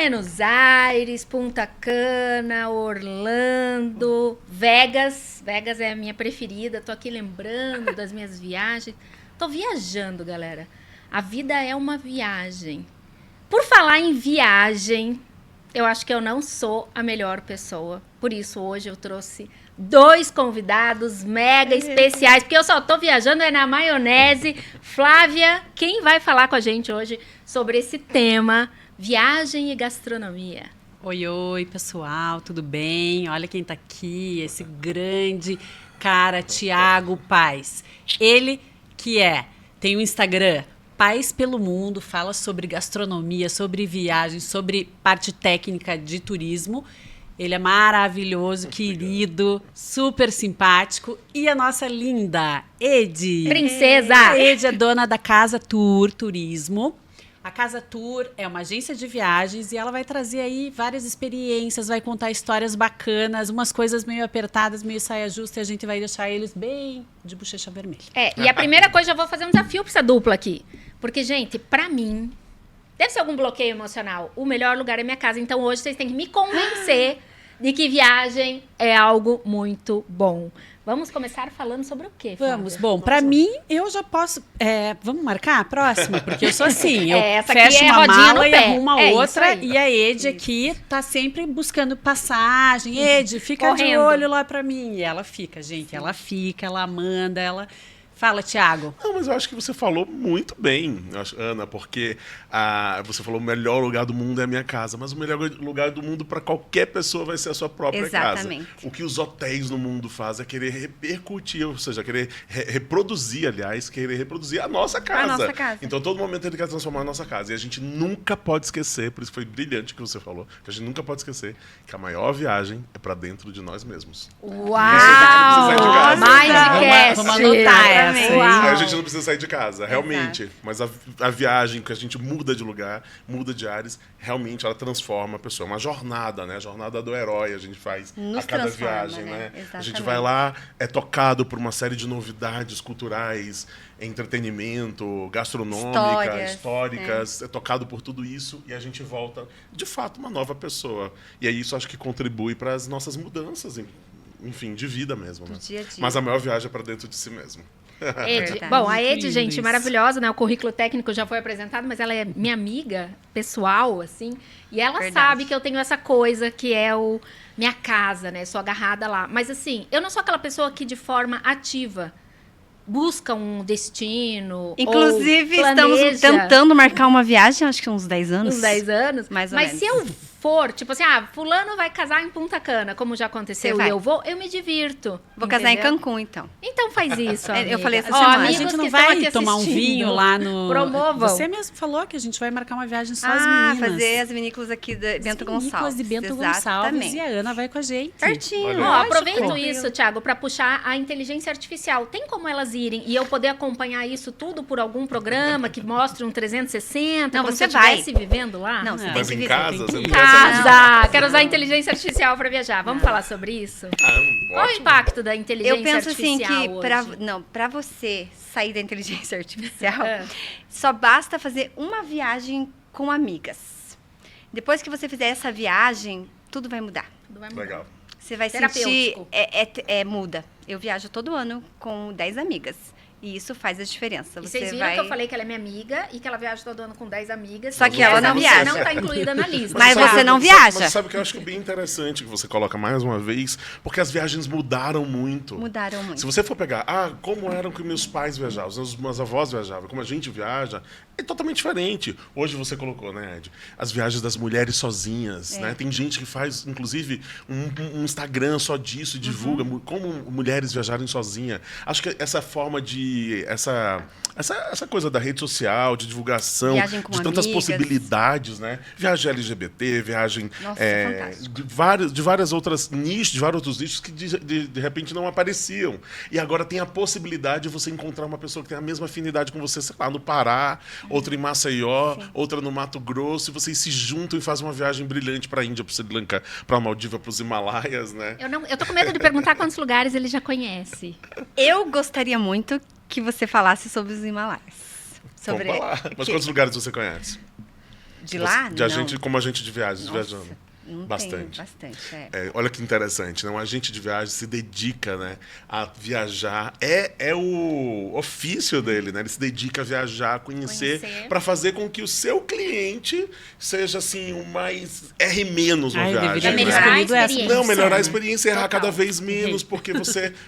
Buenos Aires, Punta Cana, Orlando, Vegas. Vegas é a minha preferida. Tô aqui lembrando das minhas viagens. Tô viajando, galera. A vida é uma viagem. Por falar em viagem, eu acho que eu não sou a melhor pessoa. Por isso, hoje eu trouxe 2 convidados mega especiais, porque eu só tô viajando na maionese. Flávia, quem vai falar com a gente hoje sobre esse tema, viagem e gastronomia? Oi, pessoal, tudo bem? Olha quem tá aqui, esse grande cara, Thiago Paes. Ele que tem o Instagram Paes pelo Mundo, fala sobre gastronomia, sobre viagens, sobre parte técnica de turismo. Ele é maravilhoso, querido, super simpático. E a nossa linda Edi. Princesa! A Edi é dona da Casa Tour Turismo. A Casa Tour é uma agência de viagens e ela vai trazer aí várias experiências, vai contar histórias bacanas, umas coisas meio apertadas, meio saia justa, e a gente vai deixar eles bem de bochecha vermelha. E a primeira coisa, eu vou fazer um desafio pra essa dupla aqui. Porque, gente, pra mim, deve ser algum bloqueio emocional. O melhor lugar é minha casa. Então, hoje, vocês têm que me convencer de que viagem é algo muito bom. Vamos começar falando sobre o quê, Flávia? Vamos. Bom, pra mim, eu já posso... vamos marcar a próxima? Porque eu sou assim, eu essa fecho aqui é uma rodinha mala no e pé. arrumo a É outra. isso aí. E a Edi aqui tá sempre buscando passagem. Edi, fica de Correndo. olho lá pra mim. E ela fica, gente. Ela fica, ela manda, ela... Fala, Thiago. Não, mas eu acho que você falou muito bem, Ana, porque você falou o melhor lugar do mundo é a minha casa, mas o melhor lugar do mundo para qualquer pessoa vai ser a sua própria Exatamente. casa. O que os hotéis no mundo fazem é querer repercutir, ou seja, querer reproduzir a nossa casa. A nossa casa. Então, todo momento ele quer transformar a nossa casa. E a gente nunca pode esquecer, por isso foi brilhante o que você falou, que a gente nunca pode esquecer que a maior viagem é para dentro de nós mesmos. Uau! Mindcast! Vamos anotar essa. Uau. Aí a gente não precisa sair de casa, realmente. Mas a viagem, que a gente muda de lugar, muda de ares, realmente ela transforma a pessoa. É uma jornada, né? A jornada do herói a gente faz a cada viagem, né? A gente vai lá, é tocado por uma série de novidades culturais, entretenimento, gastronômica, históricas, é tocado por tudo isso e a gente volta, de fato, uma nova pessoa. E aí isso acho que contribui para as nossas mudanças, enfim, de vida mesmo. Né? Dia a dia. Mas a maior viagem é para dentro de si mesmo. Edi. Bom, a Edi, Lindo gente, isso. maravilhosa, né? O currículo técnico já foi apresentado, mas ela é minha amiga pessoal, assim. E ela Verdade. sabe que eu tenho essa coisa que é minha casa, né? Sou agarrada lá. Mas, assim, eu não sou aquela pessoa que, de forma ativa, busca um destino. Inclusive, ou estamos planeja tentando marcar uma viagem, acho que uns 10 anos. uns 10 anos. Mais ou Mas menos. se eu for, tipo assim, fulano vai casar em Punta Cana, como já aconteceu, Você vai. e eu me divirto. Vou casar em entendeu? Cancún, então. Então faz isso, amiga. Eu falei essa Ó, semana. A amigos gente não que estão vai aqui tomar um assistindo, vinho lá no... Promovam. Você mesmo falou que a gente vai marcar uma viagem só as meninas. Fazer as vinícolas aqui de Bento Gonçalves. de Bento Exatamente. Gonçalves e a Ana vai com a gente. Pertinho. Olha. Ó, Lógico. aproveito isso, Thiago, para puxar a inteligência artificial. Tem como elas irem e eu poder acompanhar isso tudo por algum programa que mostre um 360? Não, como você se eu vai. estivesse vivendo lá? Não, você tem Mas que em viver. casa, você Em não Casa! Quero usar a inteligência artificial para viajar. Vamos falar sobre isso? Qual o ótimo. impacto da inteligência Eu penso assim artificial que para você sair da inteligência artificial, É. só basta fazer uma viagem com amigas. Depois que você fizer essa viagem, tudo vai mudar. Tudo vai mudar. Legal. Você vai Terapêutico. sentir muda. Eu viajo todo ano com 10 amigas. E isso faz a diferença. E Você vocês viram vai... que eu falei que ela é minha amiga e que ela viaja todo ano com 10 amigas. Só que e ela essa não você viaja. não está incluída na lista. Mas Thiago. você não Mas viaja. sabe o que eu acho que é bem interessante que você coloca mais uma vez? Porque as viagens mudaram muito. Mudaram muito. Se você for pegar, como eram que meus pais viajavam, os meus avós viajavam, como a gente viaja, é totalmente diferente. Hoje você colocou, né, Ed? As viagens das mulheres sozinhas, né? Tem gente que faz, inclusive, um Instagram só disso e divulga como mulheres viajarem sozinha. Acho que essa forma de... Essa coisa da rede social, de divulgação, Viagem com de tantas amigas. possibilidades, né? Viagem LGBT, viagem Nossa, fantástico. de várias outros nichos que de repente não apareciam. E agora tem a possibilidade de você encontrar uma pessoa que tem a mesma afinidade com você, sei lá, no Pará, outra em Maceió, outra no Mato Grosso, e vocês se juntam e fazem uma viagem brilhante para a Índia, para o Sri Lanka, para a Maldiva, para os Himalaias, né? Eu tô com medo de perguntar quantos lugares ele já conhece. Eu gostaria muito que você falasse sobre os Himalaias. Vamos falar. Mas quantos lugares você conhece? De lá? De agente, como agente de viagens, Nossa, viajando. não Bastante. tem, bastante, Olha que interessante, né? Um agente de viagem se dedica, né, a viajar. É o ofício dele, né? Ele se dedica a viajar, a conhecer, para fazer com que o seu cliente seja assim o mais erre menos uma viagem. Deveria ter melhorar escolhido a essa experiência. Não, melhorar a né? experiência e errar Total. cada vez menos, porque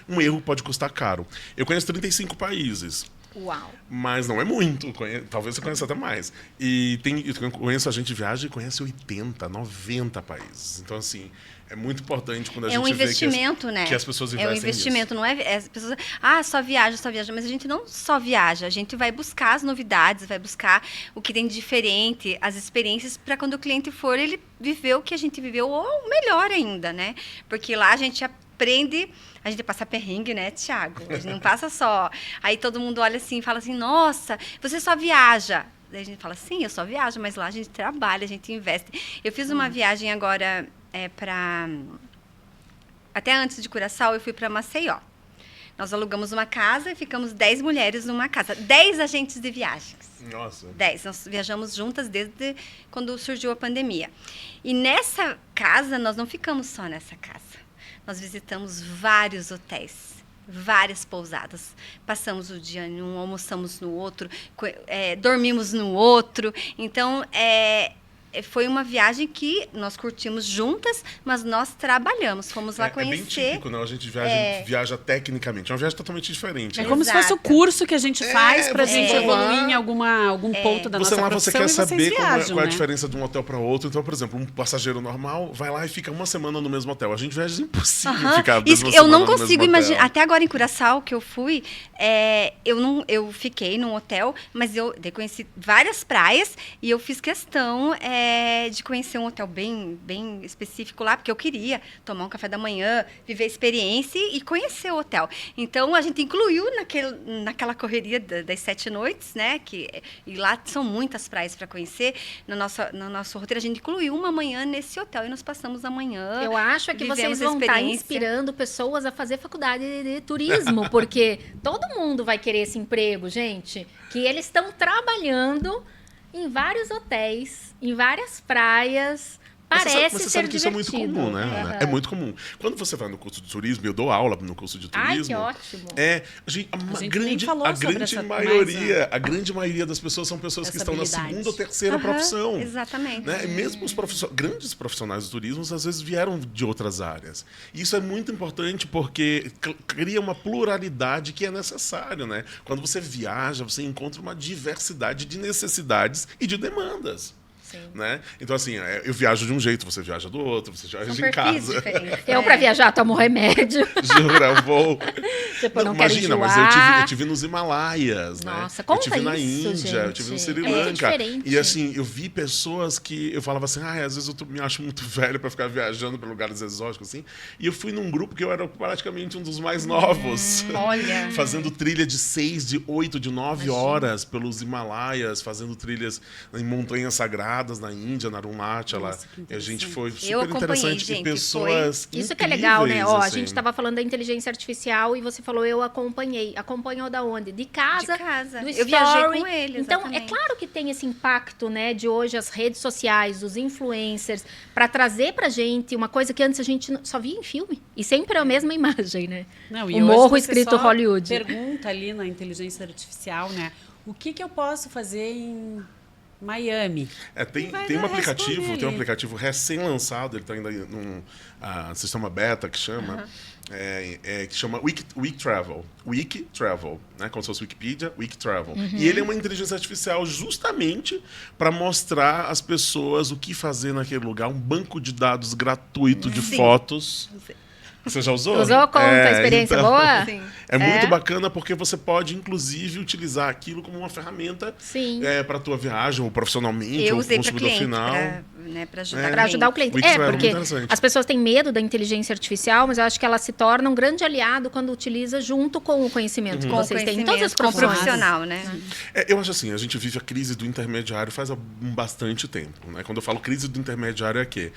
um erro pode custar caro. Eu conheço 35 países. Uau. Mas não é muito, talvez você conheça até mais. E eu conheço a gente de viagem e conhece 80, 90 países. Então, assim, é muito importante quando a gente um vê investimento, né? que as pessoas investem É um investimento, nisso. não é? As pessoas, só viaja, mas a gente não só viaja, a gente vai buscar as novidades, vai buscar o que tem de diferente, as experiências, para quando o cliente for, ele viver o que a gente viveu, ou melhor ainda, né? Porque lá a gente aprende. A gente passa perrengue, né, Thiago? A gente não passa só. Aí todo mundo olha assim e fala assim, nossa, você só viaja. Daí a gente fala, sim, eu só viajo, mas lá a gente trabalha, a gente investe. Eu fiz uma viagem agora até antes de Curaçao, eu fui para Maceió. Nós alugamos uma casa e ficamos 10 mulheres numa casa. 10 agentes de viagens. Nossa. 10. Nós viajamos juntas desde quando surgiu a pandemia. E nessa casa, nós não ficamos só nessa casa. Nós visitamos vários hotéis, várias pousadas. Passamos o dia em um, almoçamos no outro, dormimos no outro. Então, foi uma viagem que nós curtimos juntas, mas nós trabalhamos. Fomos lá conhecer. É bem típico, né? A gente viaja tecnicamente. É uma viagem totalmente diferente. É né? como se fosse o curso que a gente faz pra gente você evoluir lá- em algum ponto da nossa Você profissão. quer e saber vocês viajam, qual é a né? diferença de um hotel para outro. Então, por exemplo, um passageiro normal vai lá e fica uma semana no mesmo hotel. A gente viaja, é impossível Aham. ficar a Isso mesma que eu não semana no consigo mesmo imaginar. hotel. Até agora em Curaçao, que eu fui, eu fiquei num hotel, mas eu conheci várias praias e eu fiz questão de conhecer um hotel bem específico lá, porque eu queria tomar um café da manhã, viver a experiência e conhecer o hotel. Então, a gente incluiu naquela correria das 7 noites, né? E lá são muitas praias para conhecer. No nosso roteiro, a gente incluiu uma manhã nesse hotel e nós passamos a manhã. Eu acho que vocês vivemos a vão estar experiência. inspirando pessoas a fazer faculdade de turismo, porque todo mundo vai querer esse emprego, gente, que eles estão trabalhando em vários hotéis, em várias praias. Mas Parece você ser sabe que isso é divertido. muito comum, né, Ana? Aham. É muito comum. Quando você vai no curso de turismo, eu dou aula no curso de Ai, turismo. que ótimo. A gente nem falou sobre essa A grande maioria das pessoas são pessoas que essa estão na habilidade. segunda ou terceira Aham, profissão. exatamente. Né? E mesmo os grandes profissionais do turismo, às vezes vieram de outras áreas. E isso é muito importante porque cria uma pluralidade que é necessário, né? Quando você viaja, você encontra uma diversidade de necessidades e de demandas. Sim. Né? Então, assim, eu viajo de um jeito, você viaja do outro, você viaja São em perfis casa. diferentes. Eu, pra viajar, tomo remédio. Jura, eu vou. Tipo, não quero Imagina, mas enjoar. eu tive nos Himalaias, Nossa, né? conta Eu tive na isso, Índia, eu gente. tive no Sri É muito Lanka. diferente. E assim, eu vi pessoas que eu falava assim, às vezes eu me acho muito velho para ficar viajando para lugares exóticos, assim. E eu fui num grupo que eu era praticamente um dos mais novos. Olha. Fazendo trilha de 6, de 8, de 9 horas pelos Himalaias, fazendo trilhas em montanhas sagradas na Índia, na Arunachala. Nossa, que E a gente interessante. foi Eu super acompanhei, interessante. gente, E pessoas Isso que é legal, né? incríveis, Ó, a assim. gente estava falando da inteligência artificial e você falou, eu acompanhei. Acompanhou da onde? De casa. De casa. Do Eu viajei story. com ele, Então, é exatamente. claro que tem esse impacto, né, de hoje as redes sociais, os influencers, para trazer pra gente uma coisa que antes a gente só via em filme. E sempre a mesma imagem, né? Não, O e morro hoje você escrito só Hollywood. Pergunta ali na inteligência artificial, né? O que eu posso fazer em Miami? Tem Vai um aplicativo, responder tem um ali. aplicativo recém-lançado, ele está ainda num sistema beta que chama, que chama Wiki Travel. Wiki Travel, né? Como se fosse Wikipedia, Wiki Travel. E ele é uma inteligência artificial justamente para mostrar às pessoas o que fazer naquele lugar, um banco de dados gratuito de Sim. fotos. Você já usou? Usou? Conta, a experiência então, boa? Sim. É muito bacana porque você pode, inclusive, utilizar aquilo como uma ferramenta Sim. para a tua viagem, ou profissionalmente, Eu ou usei para o para consumidor cliente, final. para ajudar, Para ajudar o cliente. Wix era muito Porque interessante. as pessoas têm medo da inteligência artificial, mas eu acho que ela se torna um grande aliado quando utiliza junto com o conhecimento que Com vocês têm em todas as conhecimento, com profissões. profissional, né? Eu acho assim, a gente vive a crise do intermediário faz bastante tempo. Né? Quando eu falo crise do intermediário é que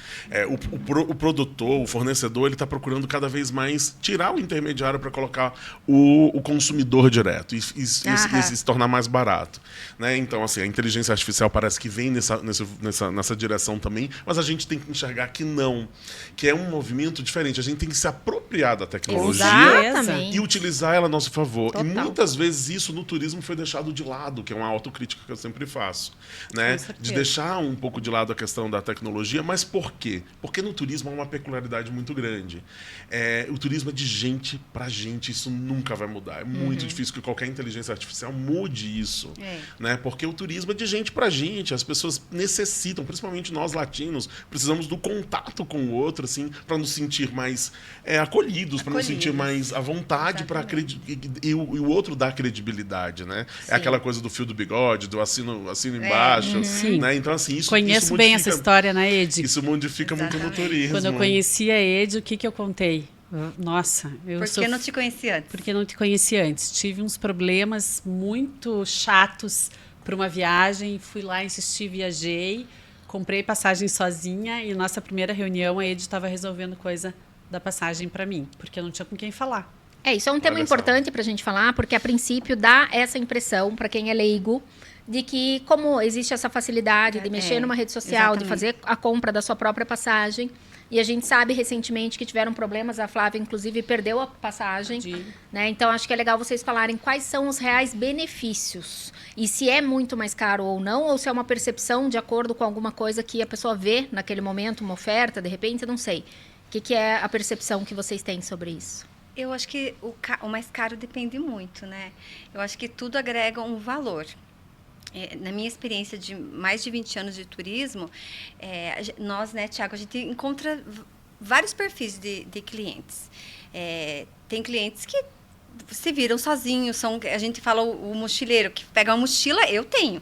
o produtor, o fornecedor, ele está procurando cada vez mais tirar o intermediário para colocar o consumidor direto e se tornar mais barato, né? Então, assim, a inteligência artificial parece que vem nessa direção também, mas a gente tem que enxergar que não, que é um movimento diferente. A gente tem que se apropriar da tecnologia Exatamente. e utilizar ela a nosso favor. Total. E muitas vezes isso no turismo foi deixado de lado, que é uma autocrítica que eu sempre faço, né? De deixar um pouco de lado a questão da tecnologia, mas por quê? Porque no turismo há uma peculiaridade muito grande. O turismo é de gente para gente, isso nunca vai mudar. É muito difícil que qualquer inteligência artificial mude isso, né? Porque o turismo é de gente para gente, as pessoas necessitam, principalmente nós latinos, precisamos do contato com o outro, assim, para nos sentir mais acolhidos, para nos sentir mais à vontade, para e o outro dá credibilidade, né? Sim. É aquela coisa do fio do bigode, do assino embaixo, né? Então, assim, isso Conheço bem essa história, né, Ed? Isso modifica muito no turismo. Quando eu conheci a Ed, o que eu contei? Nossa, Por que não te conheci antes? Porque não te conheci antes. Tive uns problemas muito chatos para uma viagem, fui lá, insisti, viajei, comprei passagem sozinha e nossa primeira reunião a Ed estava resolvendo coisa da passagem para mim, porque eu não tinha com quem falar. Isso é um tema importante para a gente falar, porque a princípio dá essa impressão para quem é leigo de que como existe essa facilidade de mexer numa rede social, de fazer a compra da sua própria passagem, e a gente sabe recentemente que tiveram problemas, a Flávia inclusive perdeu a passagem, né? Então acho que é legal vocês falarem quais são os reais benefícios e se é muito mais caro ou não, ou se é uma percepção de acordo com alguma coisa que a pessoa vê naquele momento, uma oferta, de repente, eu não sei. O que é a percepção que vocês têm sobre isso? Eu acho que o mais caro depende muito, né? Eu acho que tudo agrega um valor. Na minha experiência de mais de 20 anos de turismo, nós, né, Tiago, a gente encontra vários perfis de clientes. Tem clientes que se viram sozinhos, a gente fala o mochileiro, que pega uma mochila, eu tenho.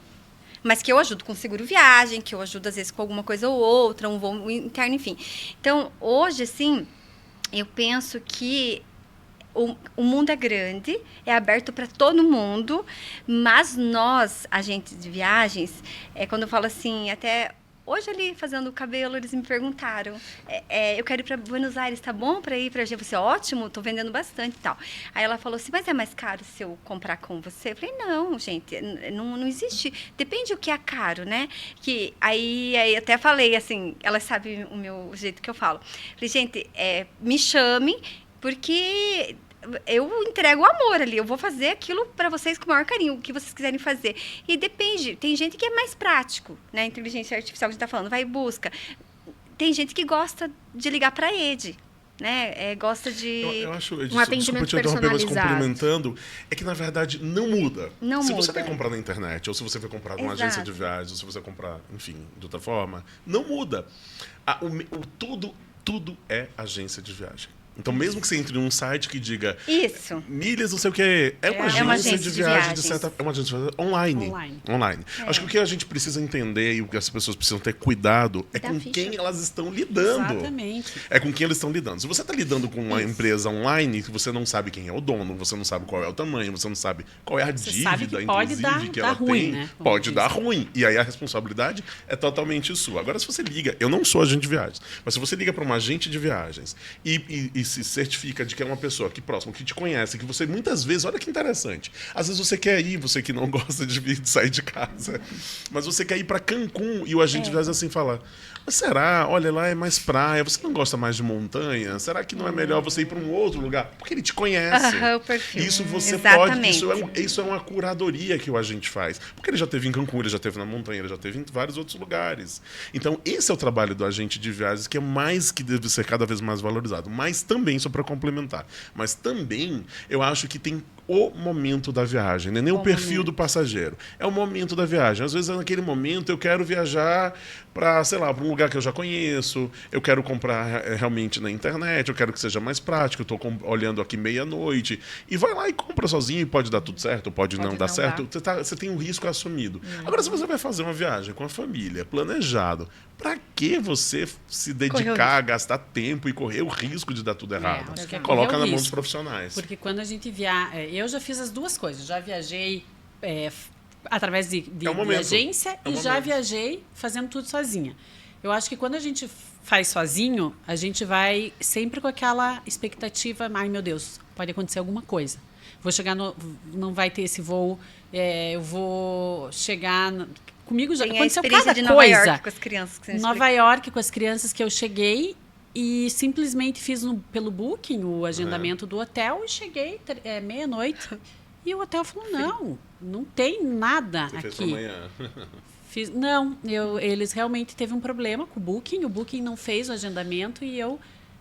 Mas que eu ajudo com seguro viagem, que eu ajudo, às vezes, com alguma coisa ou outra, um voo interno, enfim. Então, hoje, assim, eu penso que o mundo é grande, é aberto para todo mundo, mas nós, agentes de viagens, quando eu falo assim, até hoje ali fazendo o cabelo, eles me perguntaram, eu quero ir para Buenos Aires, tá bom para ir para você? Falei, ótimo, tô vendendo bastante e tal. Aí ela falou assim, mas é mais caro se eu comprar com você? Eu falei, não, gente, não existe, depende o que é caro, né? Que aí até falei assim, ela sabe o jeito que eu falo. Falei, gente, me chame, porque eu entrego o amor ali, eu vou fazer aquilo para vocês com o maior carinho, o que vocês quiserem fazer. E depende, tem gente que é mais prático, né? Inteligência artificial que a gente está falando, vai e busca. Tem gente que gosta de ligar para a Ed, né? Gosta de eu acho, um atendimento personalizado. Mas complementando, é que na verdade não muda. Se você vai muda. comprar na internet, ou se você vai comprar numa agência de viagens, ou se você vai comprar, enfim, de outra forma, não muda. Tudo é agência de viagem. Então, mesmo que você entre num site que diga milhas, não sei o que, é uma agência de viagem, é uma agência de viagem online. Acho que o que a gente precisa entender e o que as pessoas precisam ter cuidado é com quem elas estão lidando. Exatamente. É com quem elas estão lidando. Se você está lidando com uma empresa online, que você não sabe quem é o dono, você não sabe qual é o tamanho, você não sabe qual é a dívida, inclusive, que ela ruim, tem, né? pode dar ruim. E aí a responsabilidade é totalmente sua. Agora, se você liga, eu não sou agente de viagens, mas se você liga para uma agente de viagens e se certifica de que é uma pessoa que próxima, que te conhece, que você muitas vezes, olha que interessante, às vezes você quer ir, você que não gosta de sair de casa, mas você quer ir para Cancún e o agente de viagens assim fala, mas será? Olha, lá é mais praia, você não gosta mais de montanha? Será que não é melhor você ir para um outro lugar? Porque ele te conhece. O perfil. Isso você Exatamente. pode, isso é uma curadoria que o agente faz. Porque ele já teve em Cancún, ele já teve na montanha, ele já teve em vários outros lugares. Então, esse é o trabalho do agente de viagens, que é mais que deve ser cada vez mais valorizado. Mas também, só para complementar, mas também eu acho que tem o momento da viagem, né? Nem o perfil do passageiro. É o momento da viagem. Às vezes, naquele momento, eu quero viajar para, sei lá, para um lugar que eu já conheço, eu quero comprar realmente na internet, eu quero que seja mais prático, eu estou olhando aqui meia-noite, e vai lá e compra sozinho, e pode dar tudo certo, pode não dar certo. Você tem um risco assumido. Agora, se você vai fazer uma viagem com a família, planejado, para que você se dedicar, gastar tempo e correr o risco de dar tudo errado? Coloca na mão dos profissionais. Porque quando a gente viaja... Eu já fiz as duas coisas. Já viajei através de agência e já viajei fazendo tudo sozinha. Eu acho que quando a gente faz sozinho, a gente vai sempre com aquela expectativa, ai meu Deus, pode acontecer alguma coisa. Vou chegar não vai ter esse voo, eu vou chegar... Comigo já aconteceu cada de coisa. Nova York com as crianças. Que você Nova York com as crianças que eu cheguei e simplesmente fiz pelo Booking o agendamento do hotel e cheguei meia-noite e o hotel falou, não tem nada Você aqui. fez pra amanhã. Não, eles realmente teve um problema com o Booking não fez o agendamento e eu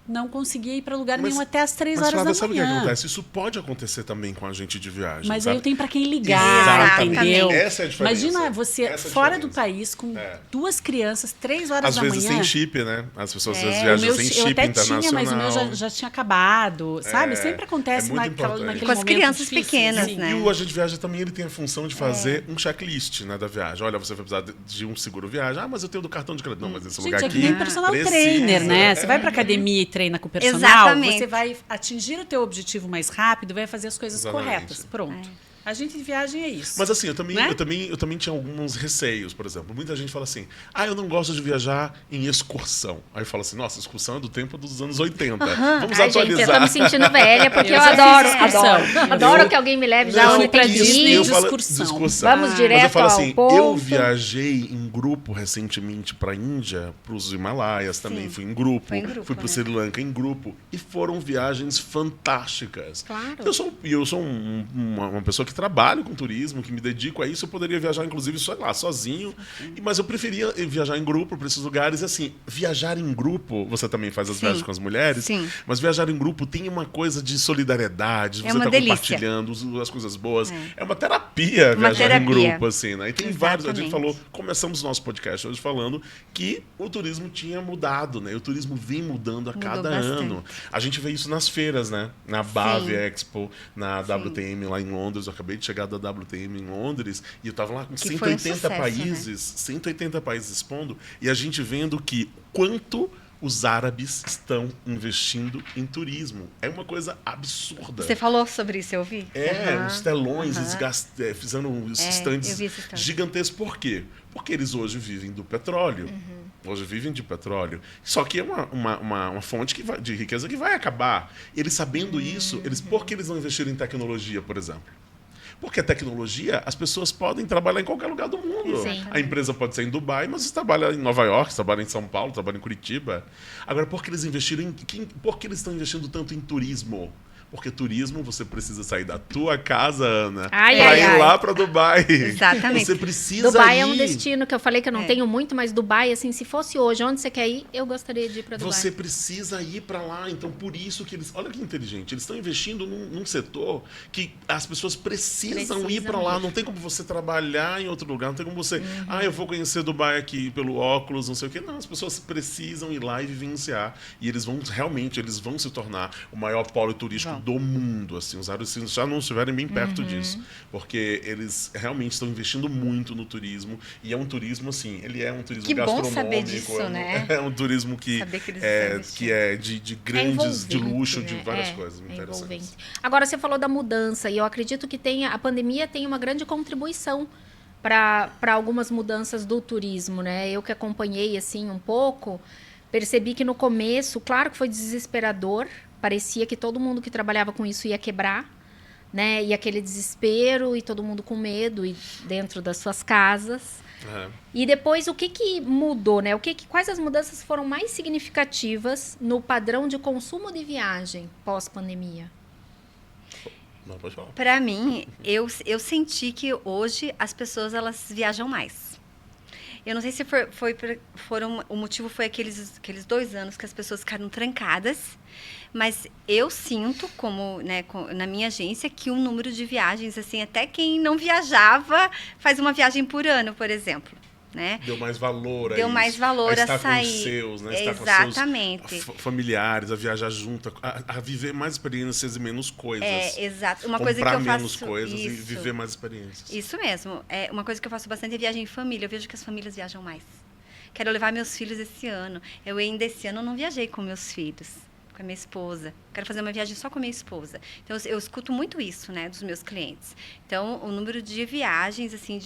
não conseguia ir para lugar nenhum até as 3 horas Flávia, da sabe o que manhã. acontece? Isso pode acontecer também com a gente de viagem. Mas sabe? aí eu tenho para quem ligar, Exatamente. entendeu? Essa é a diferença. Imagina você Essa é a fora do diferença. país com 2 crianças, 3 horas Às da vezes manhã. sem chip, né? As pessoas às vezes O viajam meu, sem eu chip até internacional. tinha, mas o meu já tinha acabado, sabe? Sempre acontece muito naquele importante. Com as momento crianças difícil, pequenas, assim. né? E o Agente Viagem também ele tem a função de fazer um checklist, né, da viagem. Olha, você vai precisar de um seguro viagem. Ah, mas eu tenho do cartão de crédito. Não, mas esse Gente, lugar é aqui que nem personal precisa. trainer, né? Você vai pra academia e treina com o personal, Exatamente. você vai atingir o teu objetivo mais rápido, vai fazer as coisas Exatamente. corretas. Pronto. A gente de viagem é isso. Mas assim, eu também, Né? eu também tinha alguns receios, por exemplo. Muita gente fala assim, eu não gosto de viajar em excursão. Aí fala assim, nossa, excursão é do tempo dos anos 80. Vamos Ai, gente, atualizar. eu tô me sentindo velha, porque eu já adoro, fiz excursão. adoro que alguém me leve já Não, onde pra isso, Disney. eu de falo excursão. Vamos Mas direto eu falo ao assim, ponto. eu viajei em grupo recentemente para a Índia, para os Himalaias também, fui em grupo, Foi em grupo, fui para o né? Sri Lanka em grupo, e foram viagens fantásticas. Claro. Eu sou uma pessoa que trabalha com turismo, que me dedico a isso, eu poderia viajar, inclusive, sozinho, mas eu preferia viajar em grupo para esses lugares. Assim, viajar em grupo, você também faz as viagens com as mulheres, Sim. mas viajar em grupo tem uma coisa de solidariedade, você uma tá delícia. compartilhando as coisas boas. É uma terapia Uma viajar em terapia. grupo, assim, né? E tem vários, a gente Exatamente. falou, começamos o nosso podcast hoje falando que o turismo tinha mudado, né? O turismo vem mudando a cada bastante. ano. A gente vê isso nas feiras, né? Na Bave Expo, na WTM lá em Londres. Eu acabei de chegar da WTM em Londres e eu tava lá com Que foi um 180 sucesso, países, 180 países expondo, e a gente vendo que quanto os árabes estão investindo em turismo. É uma coisa absurda. Você falou sobre isso, eu vi? Os telões, eles fizeram uns eu estandes vi esse stand. gigantescos. Por quê? Porque eles hoje vivem do petróleo. Hoje vivem de petróleo. Só que é uma fonte de riqueza que vai acabar. Eles sabendo isso, por que eles não investiram em tecnologia, por exemplo? Porque a tecnologia, as pessoas podem trabalhar em qualquer lugar do mundo. Sim. A empresa pode ser em Dubai, mas você trabalha em Nova York, você trabalha em São Paulo, trabalha em Curitiba. Agora, por que eles investiram por que eles estão investindo tanto em turismo? Porque turismo, você precisa sair da tua casa, Ana, Ai, para ai, ir ai. lá para Dubai. Exatamente. Você precisa Dubai ir. é um destino que eu falei que eu não tenho muito, mas Dubai, assim, se fosse hoje, onde você quer ir, eu gostaria de ir para Dubai. Você precisa ir para lá. Então, por isso que eles... Olha que inteligente. Eles estão investindo num setor que as pessoas precisam ir para lá. ir. Não tem como você trabalhar em outro lugar. Não tem como você... eu vou conhecer Dubai aqui pelo óculos, não sei o quê. Não, as pessoas precisam ir lá e vivenciar. E eles vão se tornar o maior polo turístico do mundo. Assim, os árabes já não estiverem bem perto disso. Porque eles realmente estão investindo muito no turismo. E é um turismo, assim, ele é um turismo Que bom gastronômico. saber disso, né? É um turismo que Saber que eles estão investindo. que é de grandes, de envolvente, luxo, né? de várias coisas É interessantes. envolvente. Agora, você falou da mudança, e eu acredito que a pandemia tem uma grande contribuição para algumas mudanças do turismo, né? Eu que acompanhei, assim, um pouco, percebi que no começo, claro que foi desesperador, parecia que todo mundo que trabalhava com isso ia quebrar, né? E aquele desespero, e todo mundo com medo, e dentro das suas casas. E depois, o que mudou, né? Quais as mudanças foram mais significativas no padrão de consumo de viagem pós-pandemia? Não, pode falar. Para mim, eu senti que hoje as pessoas elas viajam mais. Eu não sei se o motivo foi aqueles 2 anos que as pessoas ficaram trancadas, mas eu sinto, como, né, na minha agência, que o número de viagens, assim, até quem não viajava faz uma viagem por ano, por exemplo. Né? Deu mais valor a Deu isso. mais valor a estar sair. Com os seus, né? Exatamente. Estar com os seus familiares, a viajar junto, a viver mais experiências e menos coisas. Exato. Uma Comprar coisa que eu faço... menos coisas isso. e viver mais experiências. Isso mesmo. Uma coisa que eu faço bastante é viagem em família. Eu vejo que as famílias viajam mais. Quero levar meus filhos esse ano. Eu ainda esse ano não viajei com meus filhos, com a minha esposa. Quero fazer uma viagem só com a minha esposa. Então, eu escuto muito isso, né, dos meus clientes. Então, o número de viagens, assim,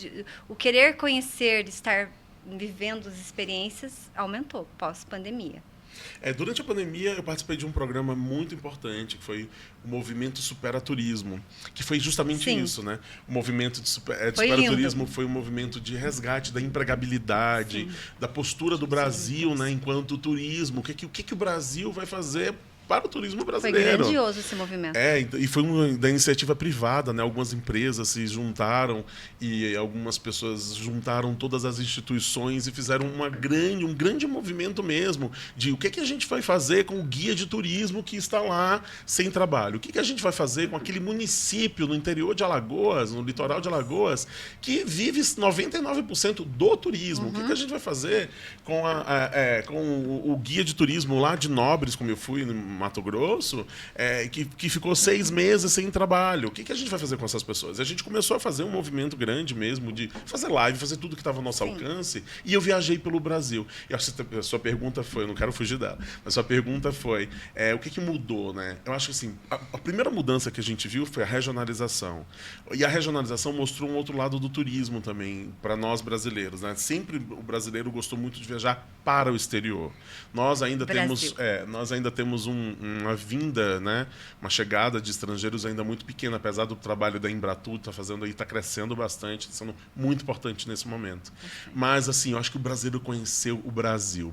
o querer conhecer, estar vivendo as experiências, aumentou pós-pandemia. Durante a pandemia, eu participei de um programa muito importante, que foi o Movimento Supera Turismo, que foi justamente isso, né? O movimento de Supera Turismo foi um movimento de resgate da empregabilidade, da postura do Brasil, né, enquanto turismo. O que o Brasil vai fazer para o turismo brasileiro. Foi grandioso esse movimento. E foi da iniciativa privada, né? Algumas empresas se juntaram e algumas pessoas juntaram todas as instituições e fizeram um grande movimento mesmo de o que a gente vai fazer com o guia de turismo que está lá sem trabalho. O que a gente vai fazer com aquele município no interior de Alagoas, no litoral de Alagoas, que vive 99% do turismo. O que a gente vai fazer com, com o guia de turismo lá de Nobres, como eu fui, no Mato Grosso, que ficou 6 meses sem trabalho. O que a gente vai fazer com essas pessoas? A gente começou a fazer um movimento grande mesmo de fazer live, fazer tudo que estava ao nosso alcance, e eu viajei pelo Brasil. E a sua pergunta foi, eu não quero fugir dela, mas a sua pergunta foi, o que mudou, né? Eu acho que assim, a primeira mudança que a gente viu foi a regionalização. E a regionalização mostrou um outro lado do turismo também, para nós brasileiros, né? Sempre o brasileiro gostou muito de viajar para o exterior. Nós ainda temos uma vinda, né, uma chegada de estrangeiros ainda muito pequena, apesar do trabalho da Embratur está crescendo bastante, está sendo muito importante nesse momento. Mas assim, eu acho que o brasileiro conheceu o Brasil.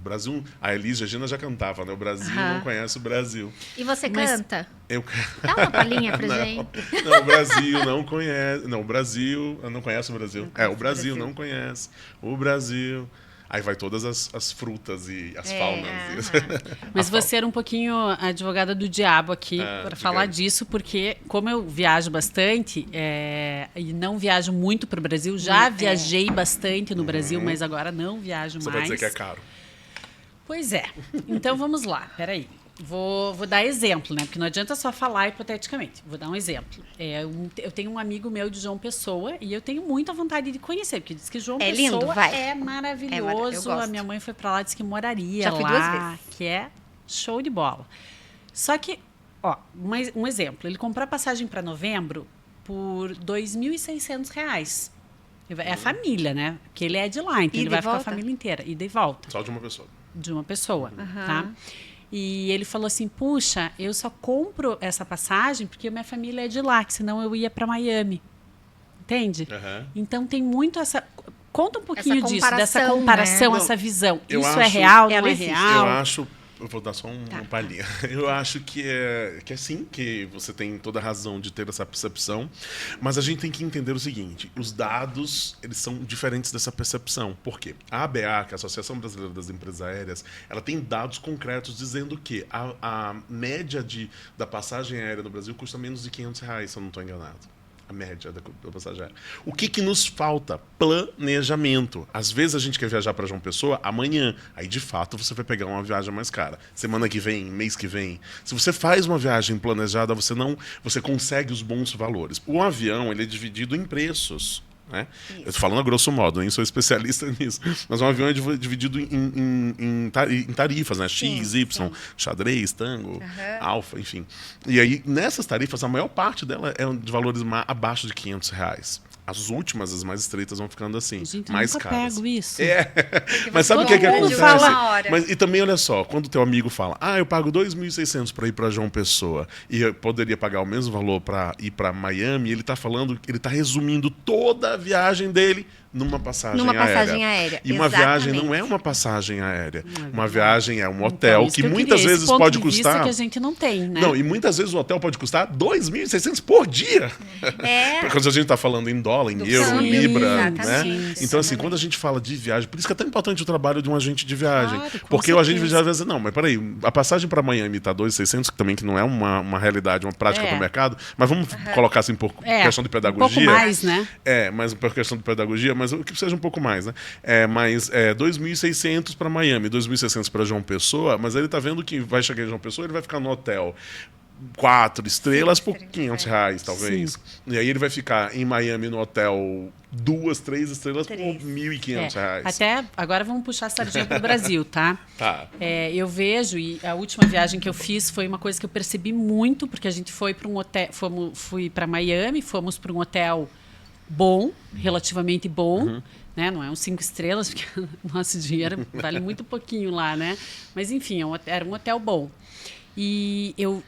A Elis Regina já cantava, né? O Brasil não conhece o Brasil. E você canta? Eu Dá uma palhinha pra gente. Não, o Brasil não conhece. Não, o Brasil não conhece o Brasil. O Brasil não conhece o Brasil. Aí vai todas as frutas e as faunas. Mas você era um pouquinho a advogada do diabo aqui para falar disso, porque como eu viajo bastante e não viajo muito para o Brasil, já viajei bastante no Brasil, mas agora não viajo mais. Você vai dizer que é caro. Pois é. Então vamos lá, peraí. Vou dar exemplo, né? Porque não adianta só falar hipoteticamente. Vou dar um exemplo. Eu tenho um amigo meu de João Pessoa e eu tenho muita vontade de conhecer, porque diz que João Pessoa lindo, vai. é maravilhoso. A minha mãe foi para lá, disse que moraria já fui lá, 2 vezes. que é show de bola. Só que, um exemplo. Ele comprou a passagem para novembro por R$ 2.600. É a família, né? Porque ele é de lá, então ele vai ficar a família inteira. Ida e volta. Só de uma pessoa. De uma pessoa, tá? E ele falou assim, puxa, eu só compro essa passagem porque minha família é de lá, que senão eu ia para Miami. Entende? Então tem muito essa... Conta um pouquinho disso, dessa comparação, né? Essa visão. Isso é real, não é real? Eu vou dar só uma palhinha. Eu acho que é assim, que você tem toda a razão de ter essa percepção, mas a gente tem que entender o seguinte, os dados, eles são diferentes dessa percepção. Por quê? A ABA, que é a Associação Brasileira das Empresas Aéreas, ela tem dados concretos dizendo que a média da passagem aérea no Brasil custa menos de R$500, se eu não estou enganado. A média da passagem aérea. O que nos falta? Planejamento. Às vezes a gente quer viajar para João Pessoa amanhã. Aí, de fato, você vai pegar uma viagem mais cara. Semana que vem, mês que vem. Se você faz uma viagem planejada, você consegue os bons valores. O avião, ele é dividido em preços. Né? Eu estou falando a grosso modo, nem sou especialista nisso. Mas um avião é dividido em tarifas, né? X, Y, xadrez, tango, alfa, enfim. E aí, nessas tarifas, a maior parte dela é de valores abaixo de R$500. As últimas, as mais estreitas, vão ficando assim, gente, mais caras. caras. Pego isso. Mas sabe o que acontece? Fala... E também, olha só, quando o teu amigo fala, eu pago R$2.600 para ir para João Pessoa e eu poderia pagar o mesmo valor para ir para Miami, ele está resumindo toda a viagem dele numa passagem aérea. E uma viagem não é uma passagem aérea. Uma viagem é um hotel então, que muitas vezes pode custar... que a gente não tem, né? Não, e muitas vezes o hotel pode custar R$2.600 por dia. Quando a gente está falando em dólar, em euro, em libra, né? Então, assim, quando a gente fala de viagem, por isso que é tão importante o trabalho de um agente de viagem. Porque o agente de viagem vai dizer, não, mas peraí, a passagem para Miami está R$2.600, que também que não é uma realidade, uma prática do mercado, mas vamos colocar assim por questão de pedagogia. Um pouco mais, né? Mas por questão de pedagogia, mas que seja um pouco mais, né? Mas R$2.600 para Miami, R$2.600 para João Pessoa, mas ele está vendo que vai chegar em João Pessoa, ele vai ficar no hotel 4 estrelas por R$500, talvez. Sim. E aí ele vai ficar em Miami no hotel 2, 3 estrelas por R$1.500. Até agora vamos puxar a sardinha para o Brasil, tá? Eu vejo, e a última viagem que eu fiz foi uma coisa que eu percebi muito, porque a gente foi para um hotel, fui para Miami, fomos para um hotel bom, relativamente bom, né? Não é um 5 estrelas, porque o nosso dinheiro vale muito pouquinho lá, né? Mas, enfim, era um hotel bom. E eu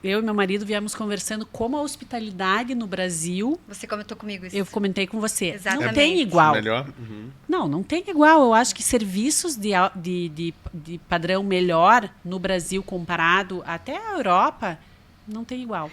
e meu marido viemos conversando como a hospitalidade no Brasil... Você comentou comigo isso. Eu comentei com você. Exatamente. Não tem igual. Melhor? Não tem igual. Eu acho que serviços de padrão melhor no Brasil comparado até a Europa, não tem igual.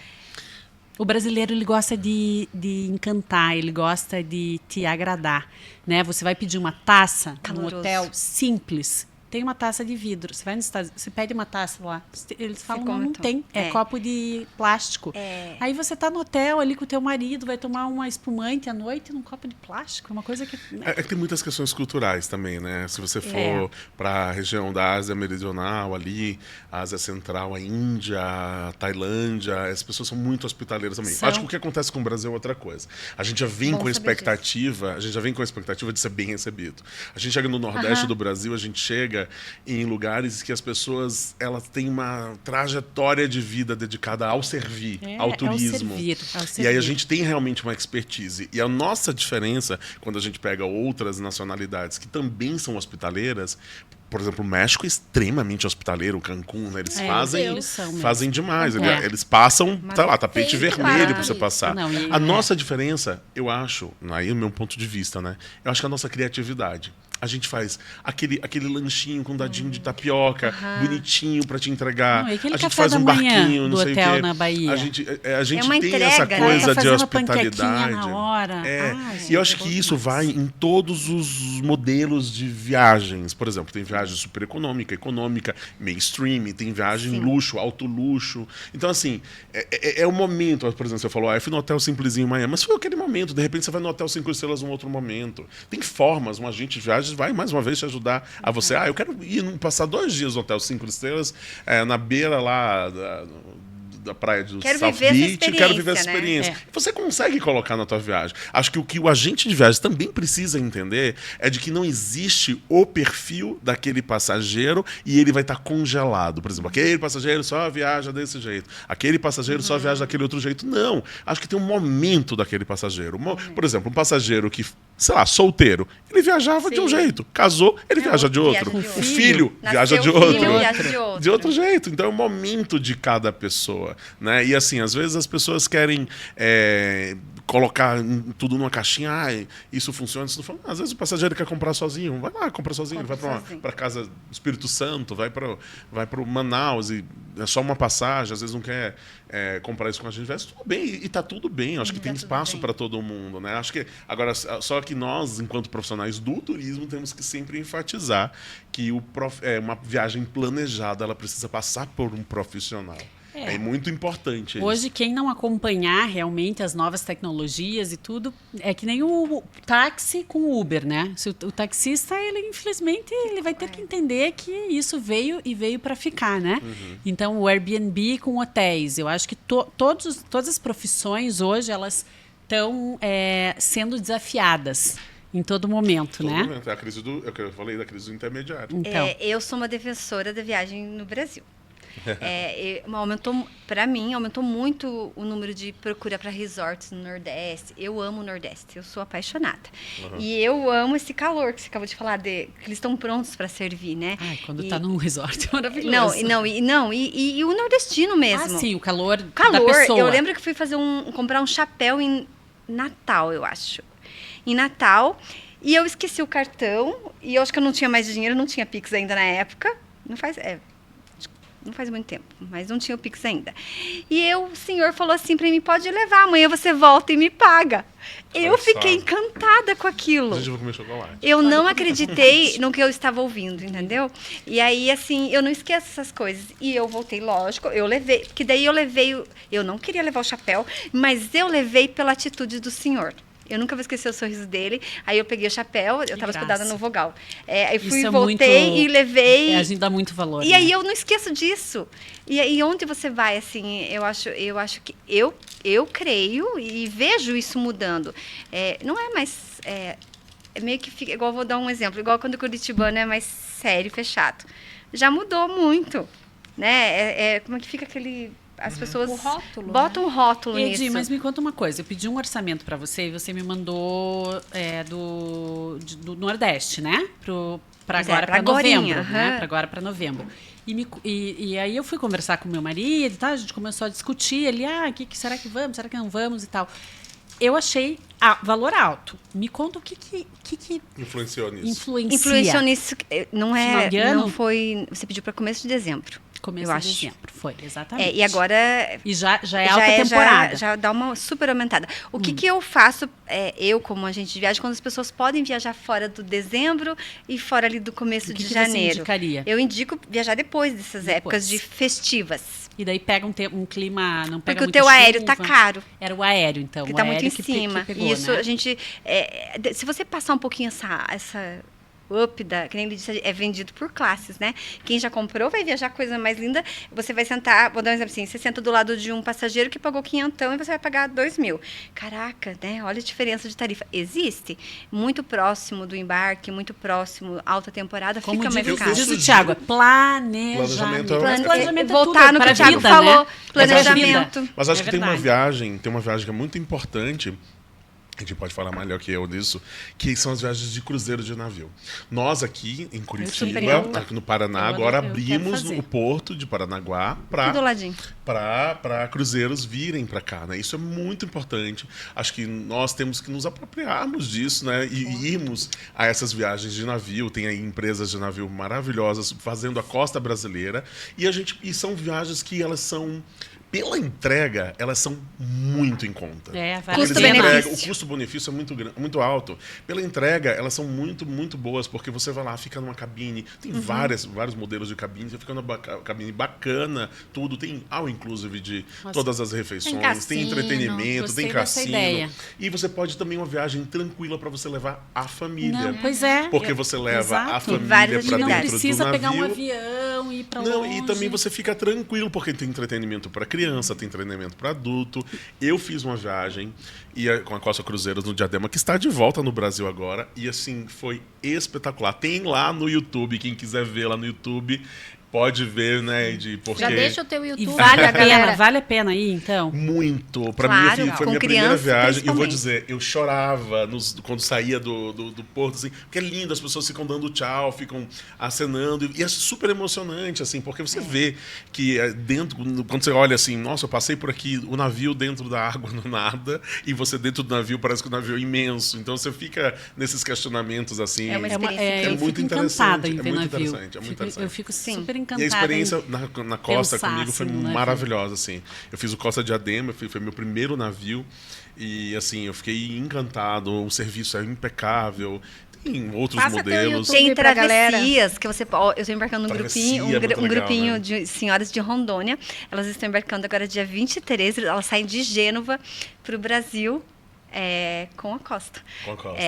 O brasileiro, ele gosta de encantar, ele gosta de te agradar, né? Você vai pedir uma taça Caloroso. num hotel simples, tem uma taça de vidro. Você vai nos Estados Unidos, você pede uma taça lá, eles falam, não tem, é copo de plástico. Aí você tá no hotel ali com o teu marido, vai tomar uma espumante à noite num copo de plástico, é uma coisa que... É que tem muitas questões culturais também, né? Se você for para a região da Ásia Meridional ali, a Ásia Central, a Índia, a Tailândia, as pessoas são muito hospitaleiras também. Acho que o que acontece com o Brasil é outra coisa. A gente já vem com a expectativa, de ser bem recebido. A gente chega no Nordeste do Brasil, a gente chega em lugares que as pessoas elas têm uma trajetória de vida dedicada ao servir, ao turismo. Ao servir. E aí a gente tem realmente uma expertise. E a nossa diferença, quando a gente pega outras nacionalidades que também são hospitaleiras, por exemplo, o México é extremamente hospitaleiro, Cancún, né? Eles fazem demais. Eles passam, sei lá, tapete vermelho para você passar. A nossa diferença, eu acho, aí é o meu ponto de vista, né? Eu acho que a nossa criatividade. A gente faz aquele lanchinho com dadinho de tapioca, bonitinho para te entregar. Não, a gente faz um barquinho, não sei hotel o quê. Na Bahia. A gente tem entrega, né? essa coisa Tá de hospitalidade. Na hora. E eu acho que isso vai em todos os modelos de viagens. Por exemplo, tem viagem super econômica, mainstream, tem viagem luxo, alto luxo. Então, assim, é o momento. Por exemplo, você falou, eu fui no hotel simplesinho em Miami, mas foi aquele momento. De repente, você vai no hotel 5 estrelas num outro momento. Tem formas, um agente de viagens vai, mais uma vez, te ajudar a você. Eu quero passar 2 dias no hotel 5 estrelas, na beira lá da praia do South Beach, quero viver essa experiência. Você consegue colocar na tua viagem. Acho que o que o agente de viagem também precisa entender é de que não existe o perfil daquele passageiro e ele vai estar congelado. Por exemplo, aquele passageiro só viaja desse jeito, aquele passageiro só viaja daquele outro jeito. Não. Acho que tem um momento daquele passageiro. Por exemplo, um passageiro que, sei lá, solteiro, ele viajava de um jeito. Casou, ele viaja de outro. O filho viaja de outro. De outro jeito. Então é o momento de cada pessoa. Né? E assim, às vezes as pessoas querem colocar tudo numa caixinha, isso funciona, isso não funciona. Às vezes o passageiro quer comprar sozinho, vai lá, compra sozinho, vai para casa do Espírito Santo, vai para Manaus, e é só uma passagem, às vezes não quer comprar isso com a gente, tudo bem, e tá tudo bem, acho que tem espaço para todo mundo, né? Acho que, agora, só que nós, enquanto profissionais do turismo, temos que sempre enfatizar que uma viagem planejada, ela precisa passar por um profissional. É muito importante isso. Hoje, quem não acompanhar realmente as novas tecnologias e tudo, é que nem o táxi com o Uber, né? Se o taxista, ele infelizmente, ele vai ter que entender que isso veio para ficar, né? Então, o Airbnb com hotéis. Eu acho que todas as profissões hoje, elas estão sendo desafiadas em todo momento, né? Momento. É a crise é o que eu falei da crise do intermediário. Então. Eu sou uma defensora da viagem no Brasil. Aumentou muito o número de procura para resorts no Nordeste. Eu amo o Nordeste, eu sou apaixonada. E eu amo esse calor que você acabou de falar, que eles estão prontos para servir, né? Quando tá num resort é maravilhoso. E o nordestino mesmo. Sim, o calor da pessoa. Eu lembro que fui comprar um chapéu em Natal, eu acho. Em Natal, e eu esqueci o cartão, e eu acho que eu não tinha mais dinheiro, não tinha Pix ainda na época. Não faz muito tempo, mas não tinha o Pix ainda. E o senhor falou assim para mim, pode levar, amanhã você volta e me paga. Eu fiquei encantada com aquilo. A gente vai comer chocolate. Eu não acreditei no que eu estava ouvindo, entendeu? E aí, assim, eu não esqueço essas coisas. E eu voltei, lógico, eu levei, porque daí eu não queria levar o chapéu, mas eu levei pela atitude do senhor. Eu nunca vou esquecer o sorriso dele. Aí eu peguei o chapéu, eu estava hospedada no Vogal. Aí voltei e levei. A gente dá muito valor. E aí eu não esqueço disso. E aí onde você vai, assim, eu acho que eu creio e vejo isso mudando. Não é mais. É meio que fica. Igual, vou dar um exemplo, igual quando o curitibano é mais sério, fechado. Já mudou muito. Né? Como é que fica aquele as pessoas O rótulo, botam um rótulo Edi, nisso. mas me conta uma coisa. Eu pedi um orçamento para você e você me mandou do Nordeste, né? Para Pois é, agora, pra para novembro, agorinha, né? aham. Para agora, para novembro. E aí eu fui conversar com meu marido e tal, a gente começou a discutir. Ele, será que vamos? Será que não vamos e tal? Eu achei valor alto. Me conta o que Influenciou nisso. Influenciou nisso, Final de ano? não foi, você pediu para começo de dezembro. Começo eu de acho. dezembro, foi, exatamente. E agora E já é alta temporada. já dá uma super aumentada. O que eu faço, eu como agente de viagem, quando as pessoas podem viajar fora do dezembro e fora ali do começo O que de você janeiro? indicaria? Eu indico viajar depois dessas Depois. épocas de festivas. E daí pega um clima, não pega Porque o muita teu aéreo tá chuva. caro. Era o aéreo, então. Que o tá muito aéreo em cima. Que pegou, E isso né? a gente. Se você passar um pouquinho essa up que nem ele disse, é vendido por classes, né? Quem já comprou vai viajar coisa mais linda. Você vai sentar, vou dar um exemplo assim, você senta do lado de um passageiro que pagou 500 e você vai pagar 2.000. Caraca, né? Olha a diferença de tarifa. Existe. Muito próximo do embarque, muito próximo, alta temporada, Como fica mais diz, caro. diz o Thiago, planejamento. Planejamento é- Mas planejamento é Voltar tudo, no que para o a Thiago vida, falou, né? planejamento. Mas acho É que tem uma verdade. viagem que é muito importante. A gente pode falar melhor que eu disso, que são as viagens de cruzeiro de navio. Nós aqui em Curitiba, aqui no Paraná, agora eu quero abrimos fazer. o porto de Paranaguá Tudo ladinho. para cruzeiros virem para cá, né? Isso é muito importante. Acho que nós temos que nos apropriarmos disso, né? E irmos a essas viagens de navio. Tem aí empresas de navio maravilhosas fazendo a costa brasileira e são viagens que elas são pela entrega, elas são muito em conta. É, Porque eles Custo-benefício. entregam- o custo-benefício é muito alto. Pela entrega, elas são muito, muito boas, porque você vai lá, fica numa cabine, tem vários modelos de cabine, você fica numa cabine bacana, tudo, tem all inclusive de Nossa. todas as refeições, Tem cassino, entretenimento, gostei tem dessa cassino. ideia. E você pode também uma viagem tranquila para você levar a família. Não, pois é. Porque você leva Exato. a família Várias para Não atividades. dentro precisa do pegar um navio. avião e ir pra Não, longe. e também você fica tranquilo, porque tem entretenimento para criança, tem treinamento para adulto. Eu fiz uma viagem com a Costa Cruzeiros no Diadema, que está de volta no Brasil agora, e assim, foi espetacular. Tem lá no YouTube, quem quiser ver lá no YouTube, pode ver, né, Edi? Porque Já deixa o teu E YouTube. vale a pra galera. pena, vale a pena ir, então? muito. Para Claro, mim, foi com minha primeira criança, viagem. E eu vou principalmente. dizer, eu chorava quando saía do porto, assim, porque é lindo, as pessoas ficam dando tchau, ficam acenando. E é super emocionante, assim, porque você vê que dentro, quando você olha assim, nossa, eu passei por aqui, o navio dentro da água não nada, e você dentro do navio parece que o navio é imenso. Então você fica nesses questionamentos, assim. É uma experiência eu muito fico interessante, encantada em é ver muito navio. interessante, é muito interessante. Eu fico Sim. super E encantada. a experiência na costa pensar, comigo foi assim, no navio. maravilhosa, assim. Eu fiz o Costa Diadema, foi meu primeiro navio e, assim, eu fiquei encantado. O serviço é impecável. Tem outros Passa teu modelos. YouTube Tem pra travessias que você pode. Eu estou embarcando num Travessia, grupinho, muito um legal, grupinho né? de senhoras de Rondônia. Elas estão embarcando agora dia 23. Elas saem de Gênova para o Brasil com a Costa. Com a Costa.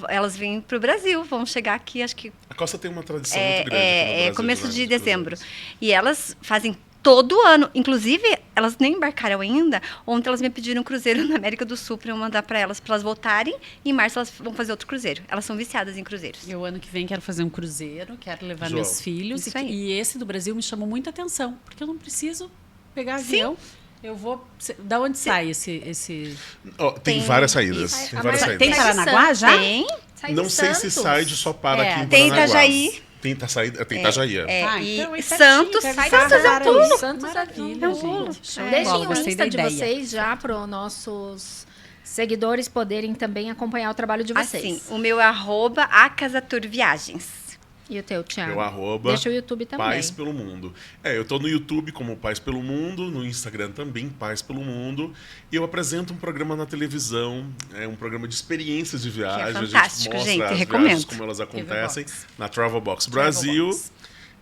Elas vêm para o Brasil, vão chegar aqui, acho que A Costa tem uma tradição muito grande aqui no Brasil, começo né, de dos dezembro. cruzeiros. E elas fazem todo ano. Inclusive, elas nem embarcaram ainda. Ontem elas me pediram um cruzeiro na América do Sul para eu mandar para elas voltarem. E em março elas vão fazer outro cruzeiro. Elas são viciadas em cruzeiros. Eu, ano que vem, quero fazer um cruzeiro, quero levar João. meus filhos. Isso aí. E esse do Brasil me chamou muita atenção, porque eu não preciso pegar avião. Eu vou... Da onde sai esse... Ó, tem Tem- várias saídas. Isso. Tem várias Mas saídas. Tem Sai de Paranaguá já? Tem. Sai de Não sei se Santos. sai de só para É, aqui em tem Paranaguá. Itajaí. Tem Itajaí. Ah, E então é Santos. pertinho, Sai quero de Santos é um Santos. pulo. Santos é Maravilha, um pulo. gente. Show de Deixem bola, o gostei Insta da de ideia. vocês já para os nossos seguidores poderem também acompanhar o trabalho de vocês. Assim, o meu arroba a Casa Tour Viagens. E o teu, Thiago? Meu arroba Deixa o YouTube também. Paz pelo Mundo. Eu tô no YouTube como Paz pelo Mundo, no Instagram também Paz pelo Mundo. E eu apresento um programa na televisão, um programa de experiências de viagem. A fantástico, mostra gente, as recomendo. viagens, como elas acontecem, Travelbox. na Travelbox Brasil. Travelbox.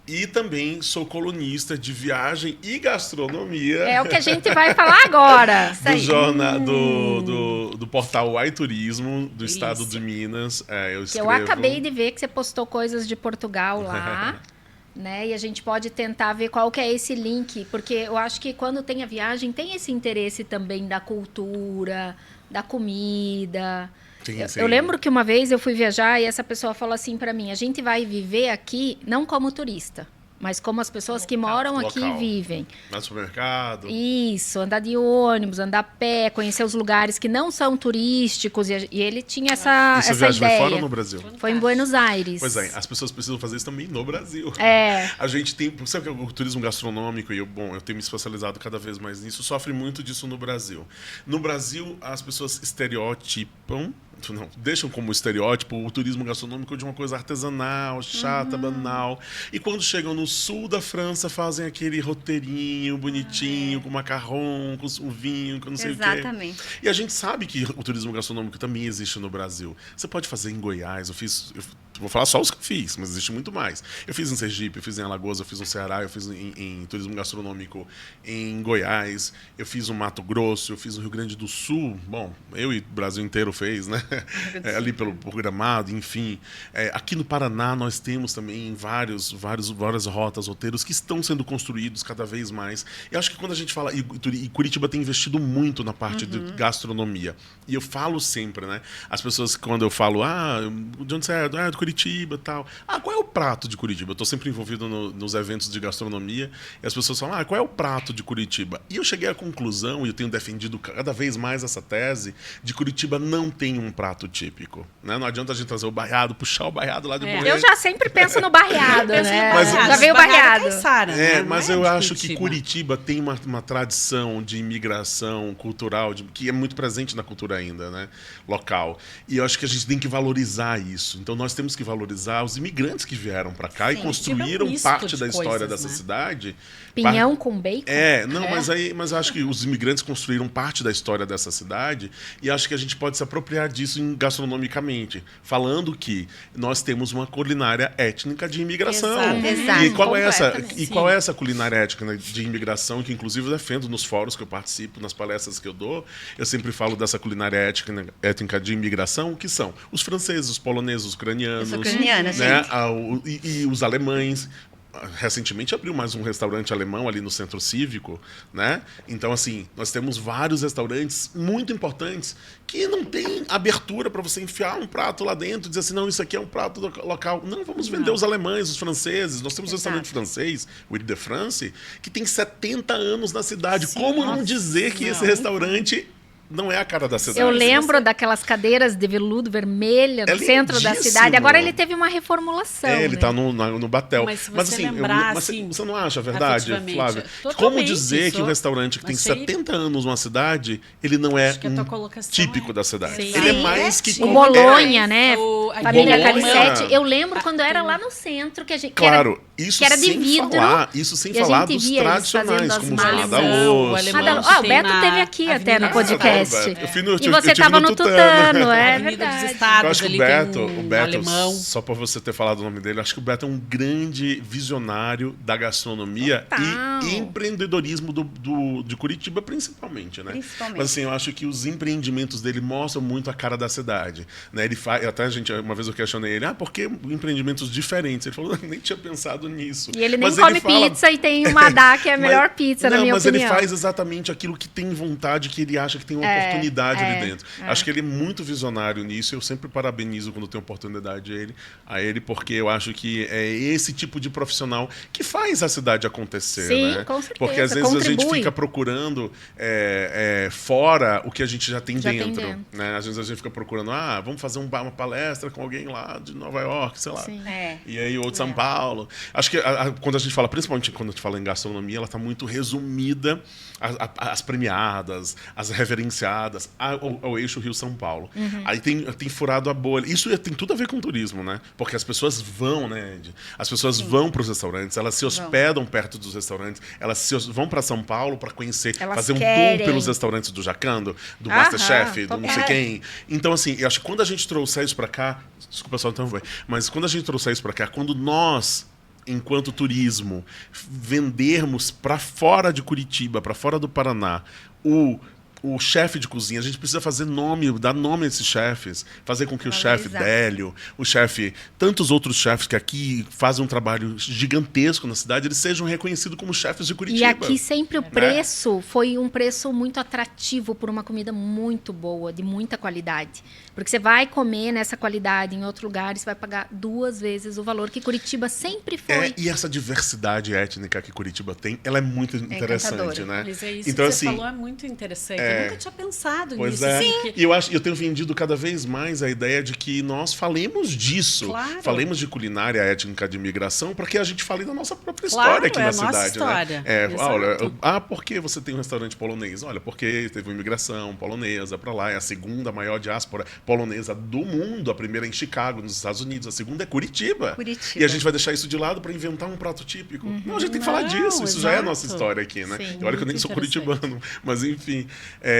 E também sou colunista de viagem e gastronomia. É o que a gente vai falar agora. Isso do, aí. jornal, do portal Ai Turismo, do Delícia. estado de Minas. Eu Que escrevo. eu acabei de ver que você postou coisas de Portugal lá, né? E a gente pode tentar ver qual que é esse link, porque eu acho que quando tem a viagem tem esse interesse também da cultura, da comida. Sim, sim. Eu lembro que uma vez eu fui viajar e essa pessoa falou assim pra mim: a gente vai viver aqui não como turista, mas como as pessoas que moram aqui Local. vivem. No supermercado. Isso, andar de ônibus, andar a pé, conhecer os lugares que não são turísticos. E ele tinha essa viagem foi ideia. fora ou no Brasil? Foi em Buenos Aires. Pois é, as pessoas precisam fazer isso também no Brasil. É. A gente tem, sabe que o turismo gastronômico, e eu tenho me especializado cada vez mais nisso, sofre muito disso no Brasil. No Brasil, as pessoas estereotipam, não, deixam como estereótipo o turismo gastronômico de uma coisa artesanal, chata, banal. E quando chegam no sul da França, fazem aquele roteirinho bonitinho, com macarrão, com o vinho, com não sei o quê. Exatamente. E a gente sabe que o turismo gastronômico também existe no Brasil. Você pode fazer em Goiás, eu vou falar só os que eu fiz, mas existe muito mais. Eu fiz em Sergipe, eu fiz em Alagoas, eu fiz no Ceará, eu fiz em turismo gastronômico em Goiás, eu fiz no Mato Grosso, eu fiz no Rio Grande do Sul. Bom, eu e o Brasil inteiro fez, né? Ali pelo Gramado, enfim. Aqui no Paraná nós temos também várias rotas, roteiros que estão sendo construídos cada vez mais. Eu acho que quando a gente fala... E Curitiba tem investido muito na parte de gastronomia. E eu falo sempre, né? As pessoas, quando eu falo, de onde você é? De Curitiba e tal. Qual é o prato de Curitiba? Eu estou sempre envolvido nos eventos de gastronomia. E as pessoas falam, qual é o prato de Curitiba? E eu cheguei à conclusão, e eu tenho defendido cada vez mais essa tese, de Curitiba não tem um prato típico. Né? Não adianta a gente trazer o baiado, puxar o baiado lá de Borrego. Eu já sempre penso no barreado, né? Mas já veio o barreado. Mas eu acho que Curitiba tem uma tradição de imigração cultural que é muito presente na cultura ainda, né? Local. E eu acho que a gente tem que valorizar isso. Então nós temos que valorizar os imigrantes que vieram para cá e construíram parte da história dessa cidade. Pinhão com bacon? Mas eu acho que os imigrantes construíram parte da história dessa cidade e acho que a gente pode se apropriar disso gastronomicamente, falando que nós temos uma culinária étnica de imigração. Exato. E qual é essa culinária étnica de imigração que inclusive eu defendo nos fóruns que eu participo, nas palestras que eu dou, eu sempre falo dessa culinária étnica de imigração, que são os franceses, os poloneses, os ucranianos, Eu sou ucraniana, né? gente. E os alemães. Recentemente abriu mais um restaurante alemão ali no Centro Cívico, né? Então, assim, nós temos vários restaurantes muito importantes que não tem abertura para você enfiar um prato lá dentro e dizer assim, não, isso aqui é um prato local. Não, vamos vender os alemães, os franceses. Nós temos um restaurante francês, o Ile de France, que tem 70 anos na cidade. Como não dizer que esse restaurante não é a cara da cidade? Eu lembro daquelas cadeiras de veludo vermelha no centro da cidade. Agora ele teve uma reformulação. Ele está no Batel. Mas se você lembrar, você não acha verdade, Flávia? Como dizer que um restaurante que tem 70 anos numa cidade, ele não é típico da cidade? Sim. Ele é mais que... O Bolonha, né? Família Bolonha. Calicete. Eu lembro quando era lá no centro, que a gente... Claro, isso que era de vidro. Isso sem e a falar gente dos via eles tradicionais, fazendo como as os massas. Madaloso. O Beto teve aqui até no podcast. E você estava no Tutano, é Avenida dos verdade. Estados, eu acho que ali o Beto, alemão. só por você ter falado o nome dele, acho que o Beto é um grande visionário da gastronomia e empreendedorismo de Curitiba, principalmente, né? Principalmente. Mas assim, eu acho que os empreendimentos dele mostram muito a cara da cidade, né? Ele faz, até uma vez eu questionei ele, por que empreendimentos diferentes? Ele falou, eu nem tinha pensado nisso. E ele nem come pizza e tem uma DA que é a melhor pizza, na minha opinião. Mas ele faz exatamente aquilo que tem vontade, que ele acha que tem uma oportunidade ali dentro. Acho que ele é muito visionário nisso. Eu sempre parabenizo quando tenho oportunidade a ele, porque eu acho que é esse tipo de profissional que faz a cidade acontecer. Sim, né? com certeza. Porque às vezes a gente fica procurando fora o que a gente já tem dentro. Né? Às vezes a gente fica procurando, vamos fazer uma palestra com alguém lá de Nova York, sei lá. Sim. E aí, ou de São Paulo. Acho que quando a gente fala, principalmente quando a gente fala em gastronomia, ela está muito resumida às premiadas, às reverenciadas, ao eixo Rio-São Paulo. Aí tem furado a bolha. Isso tem tudo a ver com turismo, né? Porque as pessoas vão, né, Ed? As pessoas vão para os restaurantes, elas se hospedam perto dos restaurantes, elas vão para São Paulo para conhecer, fazer um tour pelos restaurantes do Jacando, do Masterchef, do não sei quem. Então, assim, eu acho que quando a gente trouxer isso para cá, desculpa só, então mas quando a gente trouxer isso para cá, quando nós, enquanto turismo, vendermos para fora de Curitiba, para fora do Paraná, o chefe de cozinha, a gente precisa fazer nome, dar nome a esses chefes, fazer com que o chefe Délio, o chefe, tantos outros chefes que aqui fazem um trabalho gigantesco na cidade, eles sejam reconhecidos como chefes de Curitiba. E aqui sempre o preço foi um preço muito atrativo por uma comida muito boa, de muita qualidade. Porque você vai comer nessa qualidade em outro lugar e você vai pagar 2 vezes o valor que Curitiba sempre foi. E essa diversidade étnica que Curitiba tem, ela é muito interessante, né? Mas é isso então, que você assim, falou, é muito interessante. Eu nunca tinha pensado pois nisso. é. Assim, E eu tenho vendido cada vez mais a ideia de que nós falemos disso. Claro. Falemos de culinária étnica de imigração, para que a gente fale da nossa própria história aqui na cidade. Nossa história. Né? Olha, por que você tem um restaurante polonês? Olha, porque teve uma imigração polonesa para lá, é a segunda maior diáspora polonesa do mundo, a primeira é em Chicago, nos Estados Unidos, a segunda é Curitiba. E a gente vai deixar isso de lado para inventar um prato típico. Não, a gente tem que falar disso, isso já é a nossa história aqui, né? Sim, olha que eu nem sou curitibano, mas enfim.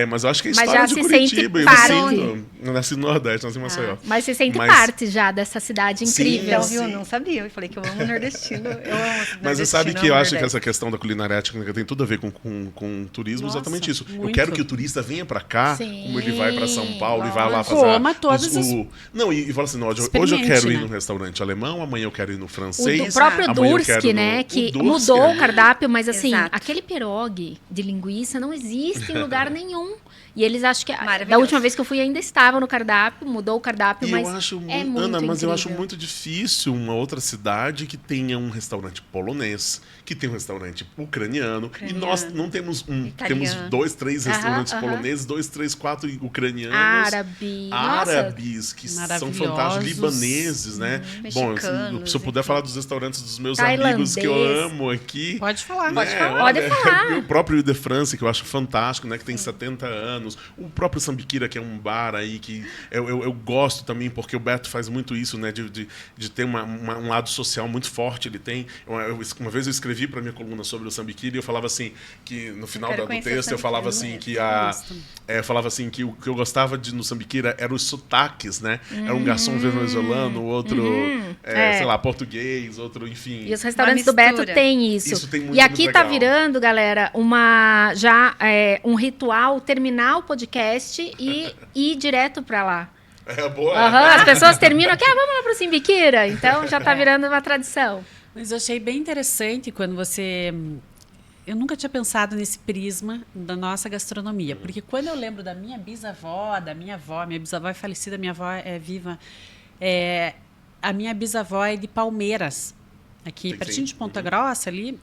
Mas eu acho que é a Mas história já de se Curitiba. sente Eu nasci no Nordeste, nasci em Maceió. Mas você sente parte já dessa cidade incrível. Então, viu? Eu não sabia. Eu falei que eu amo o nordestino. Eu amo o Mas você sabe que eu acho que essa questão da culinária étnica tem tudo a ver com turismo, exatamente isso. Muito. Eu quero que o turista venha para cá, como ele vai para São Paulo e vai lá fazer... Coma todas as... Não, e fala assim, hoje eu quero ir num restaurante alemão, amanhã eu quero ir no francês. O próprio Dursk, né? Que mudou o cardápio, mas assim, aquele pierogi de linguiça não existe em lugar nenhum. E eles acham que... Da última vez que eu fui ainda estava no cardápio, mudou o cardápio, mas é muito Ana, mas incrível. eu acho muito difícil uma outra cidade que tenha um restaurante polonês, que tenha um restaurante ucraniano. E nós não temos temos 2, 3 restaurantes poloneses, 2, 3, 4 ucranianos. Árabes, que são fantásticos, libaneses, né? Bom, se eu puder falar dos restaurantes dos meus amigos que eu amo aqui... Pode falar. Pode falar. O próprio Ile de France, que eu acho fantástico, né? Que tem 70 anos. O próprio Sambiquira, que é um bar aí que eu gosto também, porque o Beto faz muito isso, né? De ter um lado social muito forte. Ele tem... Uma vez eu escrevi para minha coluna sobre o Sambiquira e eu falava assim, que no final do texto eu falava assim que falava assim que o que eu gostava no Sambiquira eram os sotaques, né? Era um garçom venezuelano, outro, sei lá, português, outro, enfim. E os restaurantes do Beto têm isso. Isso tem muito e aqui tá legal. virando, galera, um ritual terminar o podcast e ir direto para lá. Boa. As pessoas terminam aqui, vamos lá pro Sambiquira. Então já tá virando uma tradição. Mas eu achei bem interessante quando você... Eu nunca tinha pensado nesse prisma da nossa gastronomia. Porque quando eu lembro da minha bisavó, da minha avó, minha bisavó é falecida, minha avó é viva, a minha bisavó é de Palmeiras, aqui pertinho de Ponta Grossa ali.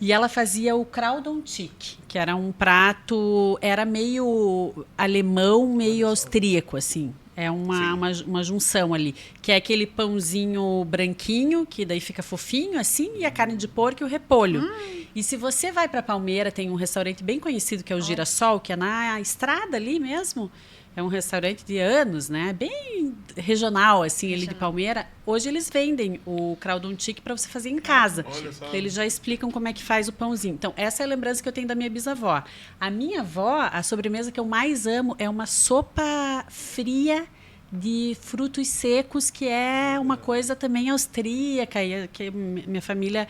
E ela fazia o Kraudontik, que era um prato, era meio alemão, meio austríaco, assim. É uma junção ali, que é aquele pãozinho branquinho, que daí fica fofinho, assim, e a carne de porco e o repolho. E se você vai para Palmeira, tem um restaurante bem conhecido, que é o Girassol, que é na estrada ali mesmo. É um restaurante de anos, né? Bem regional, assim, ali de Palmeira. Hoje eles vendem o Kraudontik para você fazer em casa. Eles já explicam como é que faz o pãozinho. Então, essa é a lembrança que eu tenho da minha bisavó. A minha avó, a sobremesa que eu mais amo é uma sopa fria de frutos secos, que é uma coisa também austríaca, e que minha família...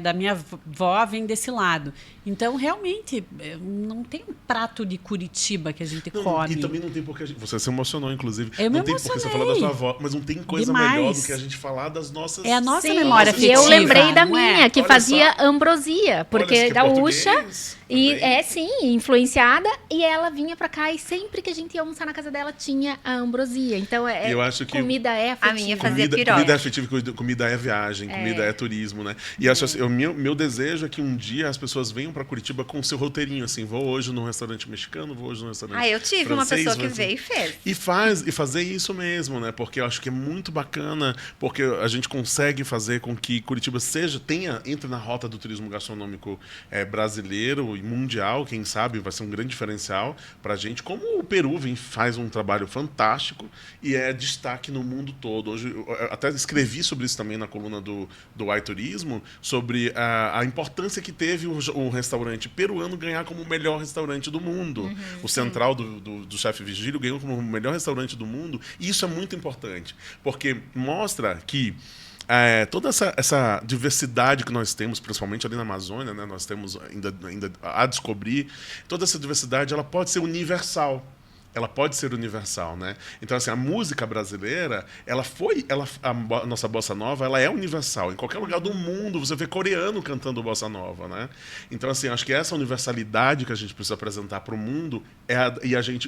da minha avó vem desse lado. Então, realmente, não tem um prato de Curitiba que a gente come. E também não tem porque você se emocionou, inclusive. Não tem porque você falar da sua avó, mas não tem coisa melhor do que a gente falar das nossas... É a nossa memória afetiva. E eu lembrei da minha, que fazia ambrosia, porque gaúcha... influenciada, e ela vinha pra cá e sempre que a gente ia almoçar na casa dela tinha a ambrosia. Então, eu acho que comida é afetiva. A minha fazia comida é afetiva, comida é viagem, comida é turismo, né? E acho assim, meu desejo é que um dia as pessoas venham para Curitiba com o seu roteirinho, assim, vou hoje num restaurante mexicano, vou hoje num restaurante eu tive francês, uma pessoa que veio e fez. E fazer isso mesmo, né? Porque eu acho que é muito bacana, porque a gente consegue fazer com que Curitiba entre na rota do turismo gastronômico brasileiro e mundial, quem sabe vai ser um grande diferencial para a gente, como o Peru faz um trabalho fantástico e é destaque no mundo todo. Hoje, eu até escrevi sobre isso também na coluna do iTurismo, sobre a importância que teve o restaurante peruano ganhar como o melhor restaurante do mundo. O Central do chefe Vigílio ganhou como o melhor restaurante do mundo, e isso é muito importante, porque mostra que toda essa diversidade que nós temos, principalmente ali na Amazônia, né, nós temos ainda a descobrir, toda essa diversidade ela pode ser universal. Ela pode ser universal, né? Então, assim, a música brasileira, a nossa bossa nova, ela é universal. Em qualquer lugar do mundo, você vê coreano cantando bossa nova, né? Então, assim, acho que essa universalidade que a gente precisa apresentar para o mundo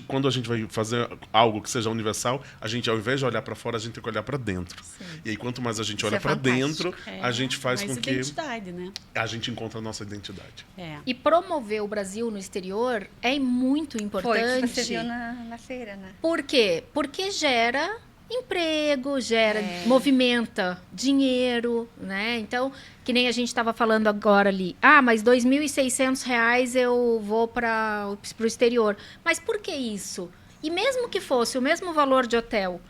quando a gente vai fazer algo que seja universal, a gente, ao invés de olhar para fora, a gente tem que olhar para dentro. Sim. E aí, quanto mais a gente Isso olha para dentro, a gente faz com que identidade, né? a gente encontre a nossa identidade. E promover o Brasil no exterior é muito importante. Foi o que você viu na feira, né? Por quê? Porque gera emprego, movimenta dinheiro, né? Então, que nem a gente estava falando agora ali. Mas R$ 2.600 eu vou para o exterior. Mas por que isso? E mesmo que fosse o mesmo valor de hotel,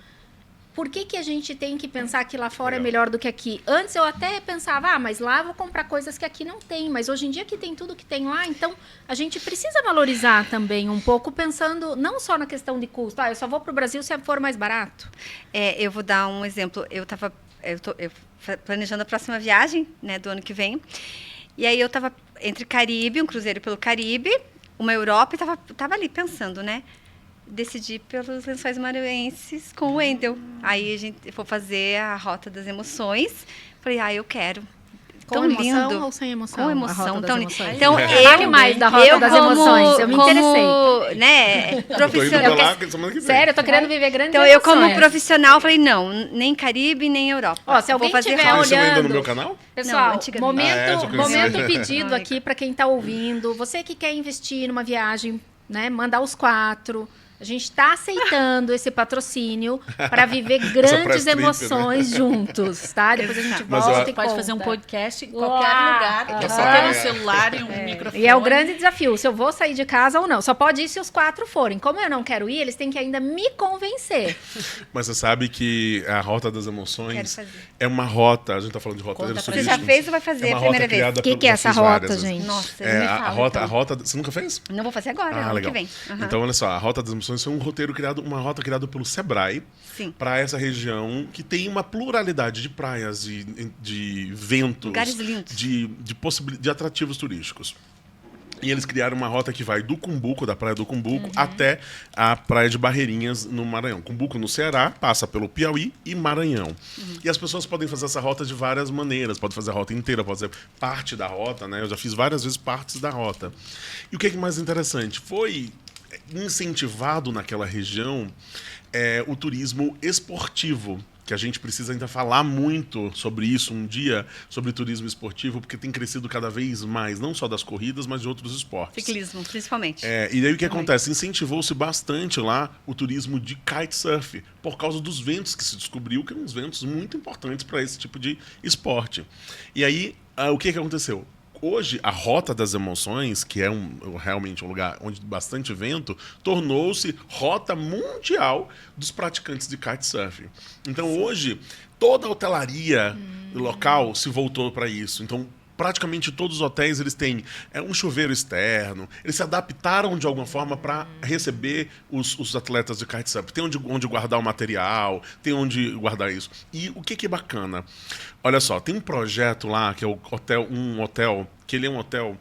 por que a gente tem que pensar que lá fora é melhor do que aqui? Antes eu até pensava, mas lá eu vou comprar coisas que aqui não tem. Mas hoje em dia que tem tudo que tem lá, então a gente precisa valorizar também um pouco, pensando não só na questão de custo. Eu só vou para o Brasil se for mais barato. Eu vou dar um exemplo. Eu tô planejando a próxima viagem, né, do ano que vem. E aí eu estava entre Caribe, um cruzeiro pelo Caribe, uma Europa, e tava ali pensando, né? Decidi pelos Lençóis Maranhenses com o Wendel. Aí a gente foi fazer a Rota das Emoções. Falei, eu quero. Com Tão emoção lindo. ou sem emoção? Com emoção. Então, Então fale mais da Rota das Emoções. Eu me interessei. Né, profissional. Sério, eu tô querendo viver grandes Então, emoções. eu como profissional falei, não, nem Caribe, nem Europa. Se alguém estiver olhando... Isso ainda olhando... no meu canal? Pessoal, não, momento pedido aqui para quem está ouvindo. Você que quer investir numa viagem, né, mandar os 4... A gente está aceitando esse patrocínio para viver grandes emoções, né, juntos, tá? Depois a gente volta e pode fazer um podcast em qualquer lugar. Só ter um celular e um microfone. E é o grande desafio, se eu vou sair de casa ou não. Só pode ir se os 4 forem. Como eu não quero ir, eles têm que ainda me convencer. Mas você sabe que a Rota das Emoções é uma rota, a gente está falando de roteiros turísticos. Você já fez ou vai fazer a primeira vez? O que é essa rota, gente? Nossa, me fala, a rota, você nunca fez? Não vou fazer agora, ano legal. que vem. Então, olha só, a Rota das Emoções é uma rota criada pelo Sebrae para essa região que tem uma pluralidade de praias, de ventos, lugares lindos, de atrativos turísticos. E eles criaram uma rota que vai do Cumbuco, da Praia do Cumbuco, até a Praia de Barreirinhas, no Maranhão. Cumbuco, no Ceará, passa pelo Piauí e Maranhão. E as pessoas podem fazer essa rota de várias maneiras. Pode fazer a rota inteira, pode fazer parte da rota, né? Eu já fiz várias vezes partes da rota. E o que é mais interessante? Foi incentivado naquela região o turismo esportivo, que a gente precisa ainda falar muito sobre isso um dia, sobre turismo esportivo, porque tem crescido cada vez mais, não só das corridas, mas de outros esportes. Ciclismo, principalmente. E aí o que acontece? Incentivou-se bastante lá o turismo de kitesurf, por causa dos ventos que se descobriu, que eram uns ventos muito importantes para esse tipo de esporte. E aí, o que aconteceu? Hoje, a Rota das Emoções, que é realmente um lugar onde bastante vento, tornou-se rota mundial dos praticantes de kitesurf. Então, hoje, toda a hotelaria local se voltou para isso. Então, praticamente todos os hotéis eles têm um chuveiro externo, eles se adaptaram de alguma forma para receber os atletas de kitesurf. Tem onde guardar o material, tem onde guardar isso. E o que é bacana? Olha só, tem um projeto lá que é um hotel que ele é um hotel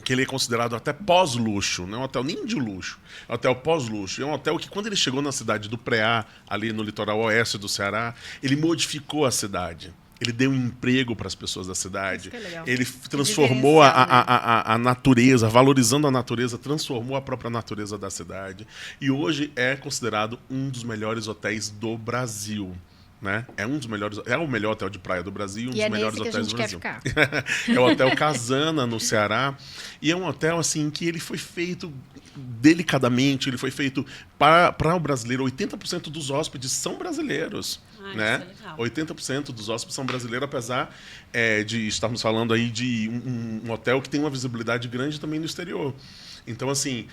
que ele é considerado até pós-luxo, não é um hotel nem de luxo, é um hotel pós-luxo. É um hotel que, quando ele chegou na cidade do Preá, ali no litoral oeste do Ceará, ele modificou a cidade. Ele deu emprego para as pessoas da cidade. Ele transformou a natureza, valorizando a natureza, transformou a própria natureza da cidade. E hoje é considerado um dos melhores hotéis do Brasil. Né? É o melhor hotel de praia do Brasil, um dos melhores hotéis do Brasil. É o Hotel Casana, no Ceará. E é um hotel assim que ele foi feito delicadamente, ele foi feito para o brasileiro. 80% dos hóspedes são brasileiros. Né? 80% dos hóspedes são brasileiros, apesar de estarmos falando aí de um hotel que tem uma visibilidade grande também no exterior. Então, assim,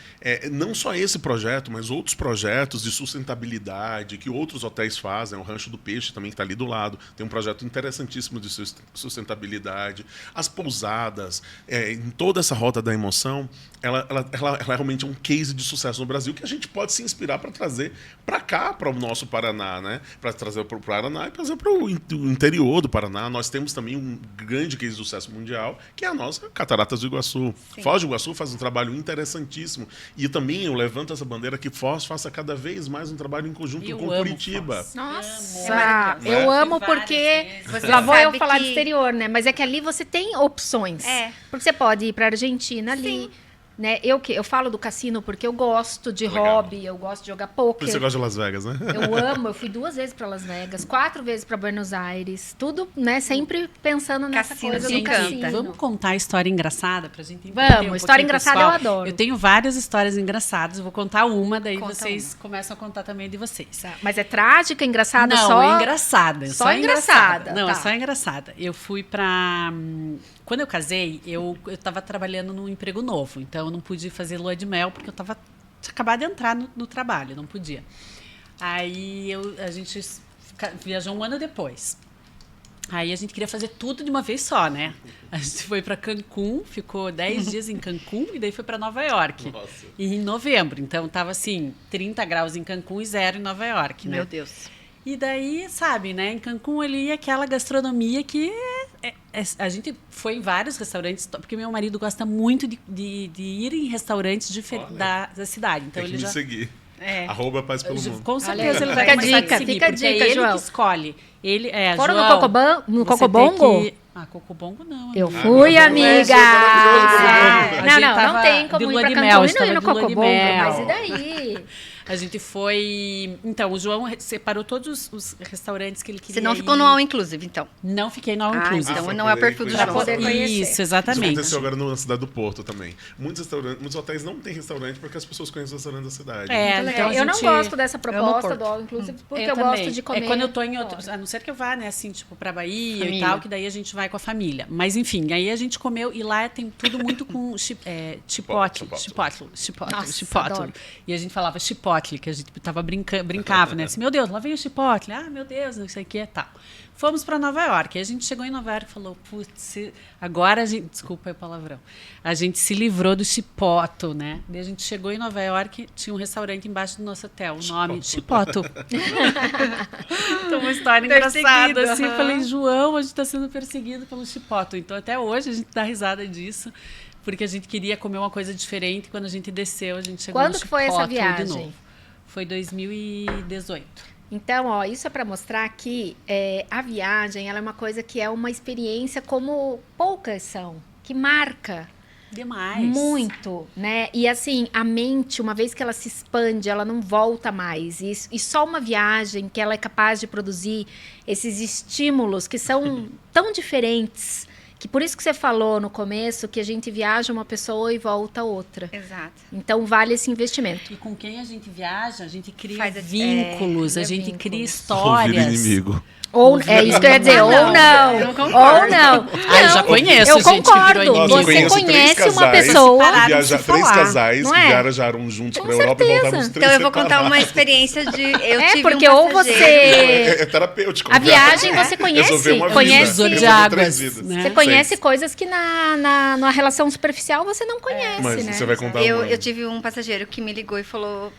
não só esse projeto, mas outros projetos de sustentabilidade que outros hotéis fazem. O Rancho do Peixe também, que está ali do lado, tem um projeto interessantíssimo de sustentabilidade. As pousadas, em toda essa rota da emoção, ela realmente é um case de sucesso no Brasil que a gente pode se inspirar para trazer para cá, para o nosso Paraná, né? Para trazer para o Paraná e trazer para o interior do Paraná. Nós temos também um grande case de sucesso mundial, que é a nossa Cataratas do Iguaçu. Sim. Foz do Iguaçu faz um trabalho interessantíssimo. E também eu levanto essa bandeira que Foz faça cada vez mais um trabalho em conjunto com Curitiba. Foz. Nossa, É eu amo Várias porque vezes. lá vou eu Sabe falar que- do exterior, né? Mas é que ali você tem opções. Porque você pode ir para Argentina ali, né? Eu falo do cassino porque eu gosto de Legal. hobby, eu gosto de jogar Por isso você poker. gosta de Las Vegas, né? Eu amo, eu fui 2 vezes para Las Vegas, 4 vezes para Buenos Aires, tudo, né? Sempre pensando nessa Cassino coisa te do encanta. cassino. Vamos contar a história engraçada pra gente entender Vamos, um pouquinho, história engraçada pessoal. eu adoro. Eu tenho várias histórias engraçadas, eu vou contar uma, daí Conta vocês começam a contar também de vocês. Tá, mas é trágica, engraçada, Não, só... é engraçada. só engraçada, Não, tá. é só engraçada. Eu fui pra... Quando eu casei, eu tava trabalhando num emprego novo. Então, eu não pude fazer lua de mel, porque tinha acabado de entrar no trabalho, não podia. Aí, a gente viajou um ano depois. Aí, a gente queria fazer tudo de uma vez só, né? A gente foi para Cancún, ficou 10 dias em Cancún, e daí foi para Nova York. Nossa. E em novembro. Então, tava assim, 30 graus em Cancún e 0 em Nova York, né? Meu Deus. E daí, sabe, né? Em Cancún ali, aquela gastronomia que a gente foi em vários restaurantes, porque meu marido gosta muito de ir em restaurantes diferentes Olha. da cidade. Então Tem que ele me já seguir. É. Paz pelo mundo. Com Olha certeza aí. ele vai Fica a começar dica, a seguir, fica a porque é dica, ele João. que escolhe. Ele Foram João, no Cocobongo? No você Cocobongo? tem que- Cocobongo não. Eu amiga. fui, não, amiga! isso é maravilhoso, Cocobongo. A Não, gente não tava tem como de ir lua pra de Cancún mel, e não estava ir no de lua de Cocobongo, mel. mas e daí? A gente foi... Então, o João separou todos os restaurantes que ele queria Você não ir. ficou no All Inclusive, então? Não fiquei no All Ah, Inclusive. então pra não é o poder perfil do conhecer. João. Pra poder conhecer. Isso, Isso exatamente. aconteceu agora na cidade do Porto também. Muitos hotéis não têm restaurante porque as pessoas conhecem o restaurante da cidade. É, Muito então legal. a Eu não gente- gosto dessa amo proposta Porto. do All Inclusive, porque Eu eu também. gosto de comer. É quando eu tô em outros, fora. a não ser que eu vá, né, assim, tipo, pra Bahia e Família. tal, que daí a gente vai com a família. Mas enfim, aí a gente comeu e lá tem tudo muito com chipotle. Nossa, adoro. E a gente falava chipotle, que a gente brincava, né? Assim, meu Deus, lá vem o chipotle. Ah, meu Deus, não sei o que é tal. Fomos para Nova York. Aí a gente chegou em Nova York e falou, putz, agora a gente... Desculpa aí o palavrão. A gente se livrou do chipoto, né? Daí a gente chegou em Nova York, tinha um restaurante embaixo do nosso hotel, o nome Chipoto. Então, uma história engraçada, Perseguido, assim. Eu aham. falei, João, a gente está sendo perseguido pelo chipoto. Então, até hoje, a gente dá risada disso, porque a gente queria comer uma coisa diferente. Quando a gente desceu, a gente chegou Quando no que foi essa Chipotle de viagem? novo. Foi 2018. Então, ó, isso é para mostrar que a viagem ela é uma coisa que é uma experiência como poucas são, que marca Demais. muito, né? E assim, a mente, uma vez que ela se expande, ela não volta mais. E só uma viagem que ela é capaz de produzir esses estímulos que são tão diferentes, que por isso que você falou no começo que a gente viaja uma pessoa e volta outra. Exato. Então, vale esse investimento. E com quem a gente viaja, a gente cria Faz vínculos, a cria gente cria vínculos. Ouvir histórias. inimigo. Ou é isso que eu ia dizer, Ah, ou não, não, eu não concordo. ou não. Ah, eu já conheço Eu gente que concordo. virou Nossa, eu Você conheço três conhece uma casais pessoa. Pararam de Viajar, se três falar, casais não é? viajaram juntos Com pra Europa e certeza. voltaram os três Então eu vou contar separados. uma experiência de... Eu É, tive porque um ou passageiro- você... É terapêutico. A viagem você Resolver conhece, uma vida. conhece, Divisor de Resolver águas, três vidas. né? você conhece coisas que numa relação superficial você não conhece, Mas né? você vai contar Eu, uma. eu tive um passageiro que me ligou e falou,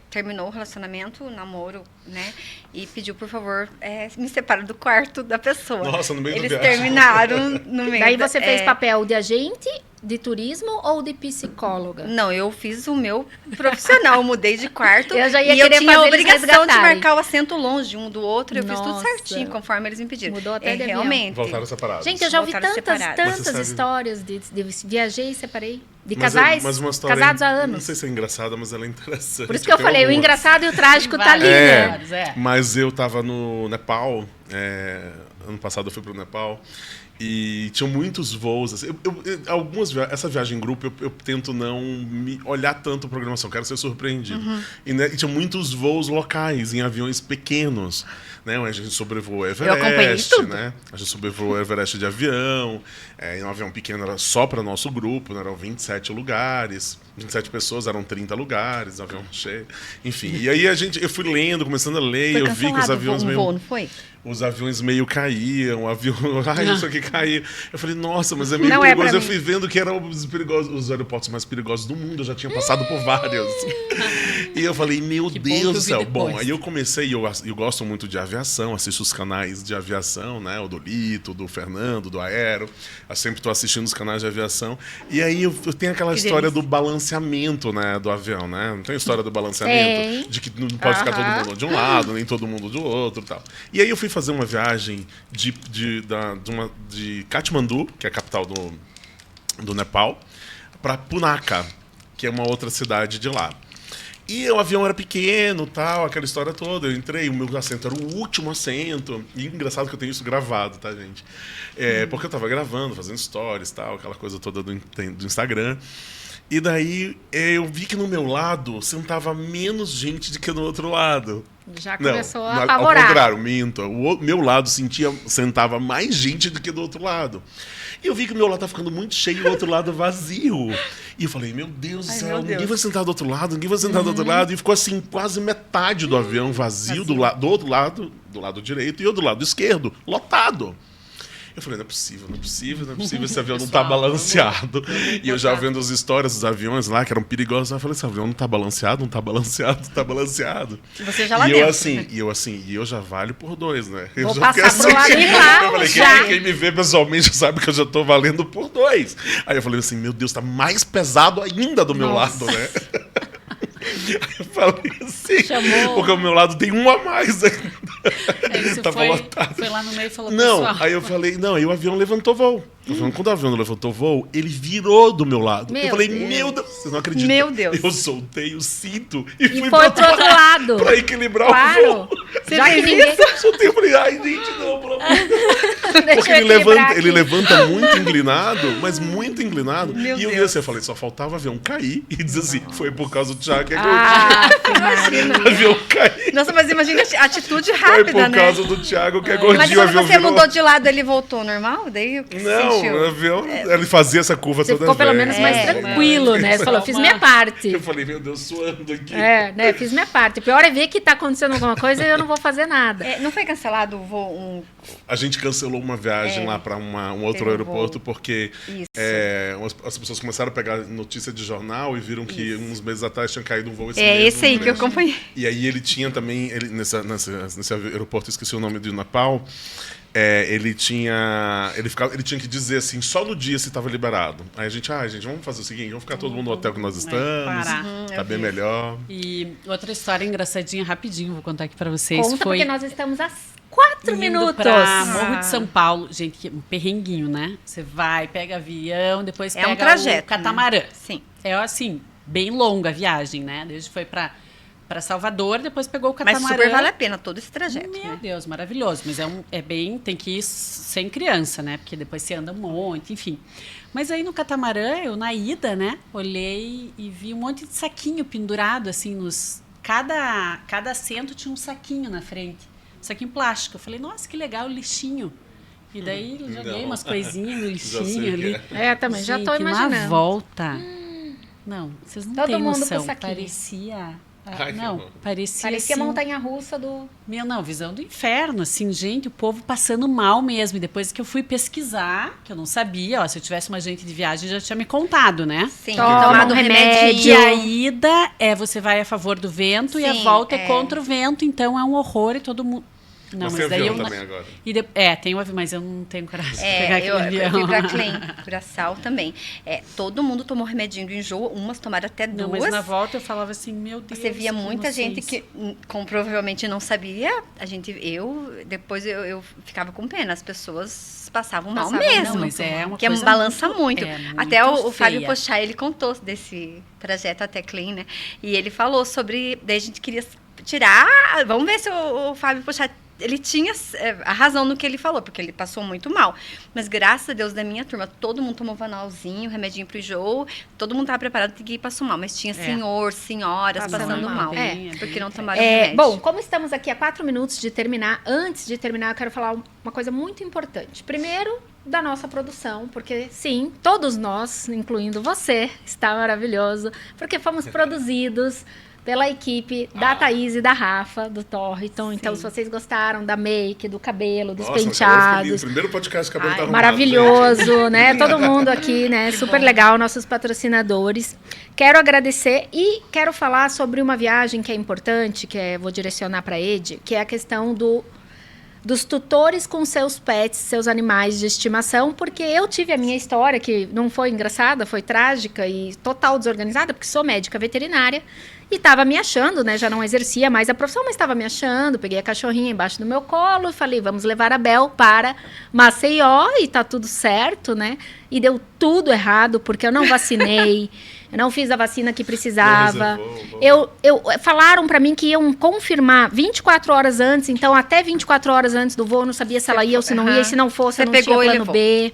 terminou o relacionamento, o namoro, né? E pediu, por favor, me separa do quarto da pessoa. Nossa, no meio do Eles viagem. terminaram no meio Daí da- você fez papel de agente, de turismo ou de psicóloga? Não, eu fiz o meu profissional, mudei de quarto. Eu já ia e eu querer tinha a fazer eles obrigação de resgatarem. marcar o assento longe um do outro. Eu fiz tudo Nossa. certinho, conforme eles me pediram. Mudou até de avião. realmente. Voltaram separados. Gente, eu já ouvi Voltaram tantas separados. Você sabe- histórias de viajei e separei. De Mas casais, mas uma história, casados há Não anos. sei se é engraçada, mas ela é interessante. Por isso que eu Tem falei, o algumas. engraçado e o trágico tá ali, Vários. né? É. Mas eu tava no Nepal, ano passado eu fui pro Nepal, e tinham muitos voos. Assim, essa viagem em grupo, eu tento não me olhar tanto a programação, quero ser surpreendido. E, né, e tinha muitos voos locais, em aviões pequenos. Né? A gente sobrevoou o acompanhei Everest, tudo. né? A gente sobrevoou o Everest de avião. Em um avião pequeno era só para nosso grupo, né? Eram 27 lugares. 27 pessoas, eram 30 lugares, avião cheio. Enfim, e aí eu fui lendo, começando a ler, e eu vi que os aviões meio... voo, não foi? Os aviões meio caíam, o avião... Ai, isso aqui caiu. Eu falei, nossa, mas é meio Não perigoso. é pra Eu mim. fui vendo que eram os aeroportos mais perigosos do mundo. Eu já tinha passado por vários. E eu falei, meu Que bom que eu Deus do vi céu. depois. Bom, aí eu comecei, eu gosto muito de aviação, assisto os canais de aviação, né? O do Lito, do Fernando, do Aero. Eu sempre estou assistindo os canais de aviação. E aí eu tenho aquela história do balanceamento, né? Do avião, né? Não tem a história do balanceamento? Tem. De que não pode ficar todo mundo de um lado, nem todo mundo do outro e tal. E aí eu fui fazer uma viagem de Katmandu, que é a capital do Nepal, para Punakha, que é uma outra cidade de lá. E o avião era pequeno, tal, aquela história toda. Eu entrei, o meu assento era o último assento. E engraçado que eu tenho isso gravado, tá, gente? Porque eu tava gravando, fazendo stories, tal, aquela coisa toda do Instagram. E daí eu vi que no meu lado sentava menos gente do que no outro lado. Já começou a Ao apavorar. contrário, minto. O meu lado sentava mais gente do que do outro lado. E eu vi que o meu lado tá ficando muito cheio e o outro lado vazio. E eu falei, meu Deus do Ai, céu, meu ninguém Deus. vai sentar do outro lado, ninguém vai sentar do outro lado. E ficou assim, quase metade do avião vazio, do outro lado, do lado direito, e eu do lado esquerdo, lotado. Eu falei, não é possível, não é possível, não é possível, esse avião não tá Pessoal, balanceado. E eu já vendo as histórias dos aviões lá, que eram perigosos, eu falei, esse avião não tá balanceado, não tá balanceado, não tá balanceado. E você já lá E dentro. eu já valho por 2, né? Eu Vou já fiquei passar pro lado de lá, eu falei, já. quem me vê pessoalmente sabe que eu já tô valendo por 2. Aí eu falei assim, meu Deus, tá mais pesado ainda do meu Nossa. lado, né? Aí eu falei assim, Chamou. porque o meu lado tem um a mais ainda. Aí você Tava lotado. foi lá no meio e falou, Não, pessoal... aí eu falei, não, aí o avião levantou voo. Eu falei, quando o avião levantou voo, ele virou do meu lado. Meu eu falei, Deus. meu Deus, vocês não acreditam. Meu Deus. Eu soltei o cinto E fui foi pro outro lado. pra equilibrar o Claro. voo. Você Já que fez ninguém... Eu soltei, eu falei, ai, gente, não, pelo amor de Deus. Deixa Porque eu ele equilibrar aqui. levanta muito inclinado, mas muito inclinado. Meu e eu vi Deus. assim, eu falei, só faltava o avião cair e dizer assim, foi por causa do Thiago que Ah, o avião cair. Nossa, mas imagina a atitude Foi rápida, por né? causa do Thiago que é gordinho, Mas o quando avião você virou. mudou de lado, ele voltou normal? Daí o que você Não, sentiu? o avião, ele fazia essa curva Você toda ficou pelo vez. menos mais tranquilo, né? Você falou, fiz minha parte. Eu falei, meu Deus, suando aqui. É, né? Fiz minha parte. O pior é ver que tá acontecendo alguma coisa e eu não vou fazer nada. Não foi cancelado o voo? A gente cancelou uma viagem lá para um outro Teve um aeroporto voo. porque Isso. as pessoas começaram a pegar notícia de jornal e viram que uns meses atrás tinha caído um voo É mesmo, esse aí né? que eu acompanhei. E aí ele tinha também, nesse aeroporto, esqueci o nome do Nepal, ele tinha que dizer assim, só no dia se estava liberado. Aí a gente, vamos fazer o seguinte, vamos ficar todo mundo no hotel que nós estamos, parar. tá bem melhor. E outra história engraçadinha, rapidinho, vou contar aqui pra vocês. Conta, foi porque nós estamos às 4 indo minutos. pra Morro de São Paulo. Gente, que um perrenguinho, né? Você vai, pega avião, depois É pega um trajeto, o catamarã. né? Sim. É assim, bem longa a viagem, né? Desde foi pra Salvador, depois pegou o Mas catamarã. super vale a pena todo esse trajeto, Meu né? Deus, maravilhoso. Mas é bem, tem que ir sem criança, né? Porque depois você anda um monte, enfim. Mas aí no catamarã, eu na ida, né? Olhei e vi um monte de saquinho pendurado, assim, cada assento tinha um saquinho na frente. Saquinho plástico. Eu falei, nossa, que legal, lixinho. E daí eu joguei Não. umas coisinhas no Já lixinho sei ali. o que é. Também já tô Gente, na imaginando. volta. Não, vocês não Todo têm mundo com noção. saquinho. Parecia... Ai, que não, horror. parecia Parecia a assim, montanha-russa do... não, visão do inferno, assim, gente, o povo passando mal mesmo. E depois que eu fui pesquisar, que eu não sabia, ó, se eu tivesse uma agente de viagem, já tinha me contado, né? Sim, Toma tomado um remedinho. Que a ida você vai a favor do vento e a Sim, volta é é. contra o vento, então é um horror e todo mundo... Não, Mas tem daí avião eu também agora. tem um avião, mas eu não tenho coragem de pegar aquele Eu avião. fui pra Clem, Curaçao também. Todo mundo tomou remedinho do enjoo, umas tomaram até Não, duas. mas na volta eu falava assim, meu Deus. Você via que muita gente inocência. que como provavelmente não sabia. Depois eu ficava com pena. As pessoas passavam mal Passavam, mesmo. não, mas é uma que coisa balança muito- muito. é muito Até o Fábio feia. Pochá, ele contou desse trajeto até Clean, né? E ele falou sobre... Daí a gente queria tirar... Vamos ver se o Fábio Pochá... Ele tinha a razão no que ele falou, porque ele passou muito mal. Mas graças a Deus, da minha turma, todo mundo tomou Vanalzinho, remedinho pro enjoo. Todo mundo estava preparado, ninguém passou mal. Mas tinha senhor, senhoras Passando passando mal. mal. É, Porque não bem tomaram remédio. Bom, como estamos aqui a 4 minutos de terminar, antes de terminar, eu quero falar uma coisa muito importante. Primeiro, da nossa produção, porque sim, todos nós, incluindo você, está maravilhoso, porque fomos produzidos pela equipe da Thaís e da Rafa, do Torriton. Então, se vocês gostaram da make, do cabelo, dos penteados... Primeiro podcast que cabelo tá arrumado, maravilhoso, né? Todo mundo aqui, né? Super legal, nossos patrocinadores. Quero agradecer e quero falar sobre uma viagem que é importante, vou direcionar para a Ed, que é a questão dos tutores com seus pets, seus animais de estimação, porque eu tive a minha história, que não foi engraçada, foi trágica e total desorganizada, porque sou médica veterinária e estava me achando, né? Já não exercia mais a profissão, mas estava me achando. Peguei a cachorrinha embaixo do meu colo e falei, vamos levar a Bel para Maceió e tá tudo certo, né? E deu tudo errado, porque eu não vacinei. Eu não fiz a vacina que precisava. Falaram para mim que iam confirmar 24 horas antes. Então, até 24 horas antes do voo, eu não sabia se ela ia ou se não ia. E se não fosse, eu não tinha plano B.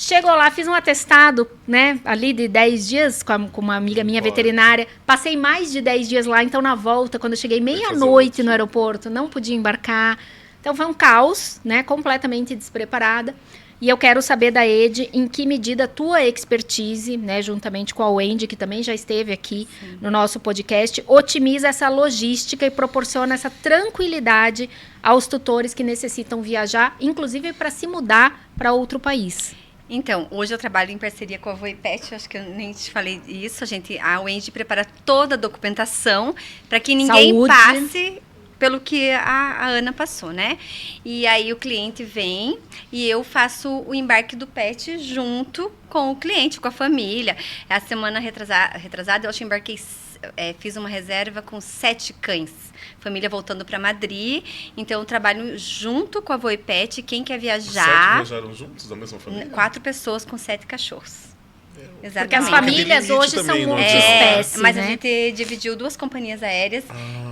Chegou lá, fiz um atestado, né? Ali de 10 dias com uma amiga minha veterinária. Passei mais de 10 dias lá. Então, na volta, quando eu cheguei meia-noite no aeroporto, não podia embarcar. Então, foi um caos, né? Completamente despreparada. E eu quero saber da Ed em que medida a tua expertise, né, juntamente com a Wendy, que também já esteve aqui no nosso podcast, otimiza essa logística e proporciona essa tranquilidade aos tutores que necessitam viajar, inclusive para se mudar para outro país. Então, hoje eu trabalho em parceria com a Voipet, acho que eu nem te falei isso. A Wendy prepara toda a documentação para que ninguém passe pelo que a Ana passou, né? E aí o cliente vem e eu faço o embarque do pet junto com o cliente, com a família. A semana retrasada eu acho que embarquei, fiz uma reserva com 7 cães. Família voltando para Madrid. Então eu trabalho junto com a Voipet. Quem quer viajar... 7 viajaram juntos da mesma família? 4 pessoas com 7 cachorros. Exatamente. Porque as famílias hoje são multiespécies, mas né? a gente dividiu 2 companhias aéreas.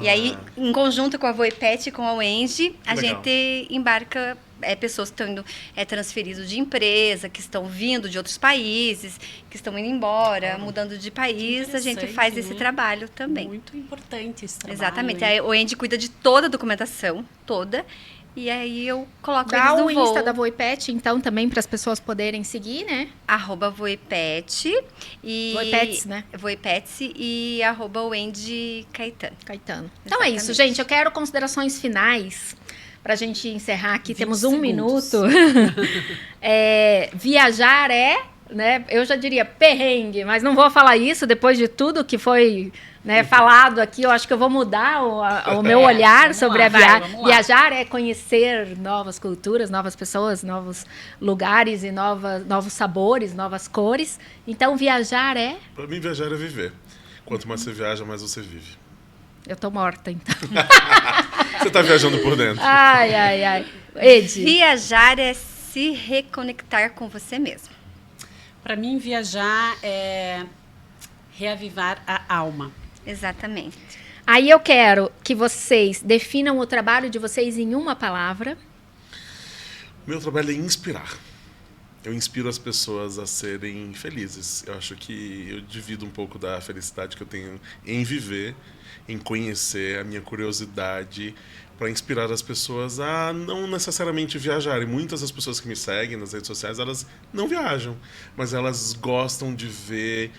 E aí, em conjunto com a Voipet e com a Wendy, a gente embarca pessoas que estão indo transferidas de empresa, que estão vindo de outros países, que estão indo embora, mudando de país. A gente faz esse trabalho também. Muito importante esse trabalho. Exatamente. A Wendy cuida de toda a documentação, toda. E aí eu coloco eles no voo. Dá o Insta da Voipet, então, também para as pessoas poderem seguir, né? @Voipet e... Voipets, né? Voipets e @Wendy Caetano. Então é isso, gente. Eu quero considerações finais para a gente encerrar aqui. Temos 1 minuto. Viajar né? Eu já diria perrengue, mas não vou falar isso depois de tudo que foi... né, falado aqui. Eu acho que eu vou mudar o meu olhar sobre a viagem. Viajar é conhecer novas culturas, novas pessoas, novos lugares e novos sabores, novas cores. Então, viajar Para mim, viajar é viver. Quanto mais você viaja, mais você vive. Eu tô morta, então. Você tá viajando por dentro. Ai. Ed? Viajar é se reconectar com você mesmo. Para mim, viajar é reavivar a alma. Exatamente. Aí eu quero que vocês definam o trabalho de vocês em uma palavra. Meu trabalho é inspirar. Eu inspiro as pessoas a serem felizes. Eu acho que eu divido um pouco da felicidade que eu tenho em viver, em conhecer, a minha curiosidade, para inspirar as pessoas a não necessariamente viajarem. Muitas das pessoas que me seguem nas redes sociais, elas não viajam, mas elas gostam de ver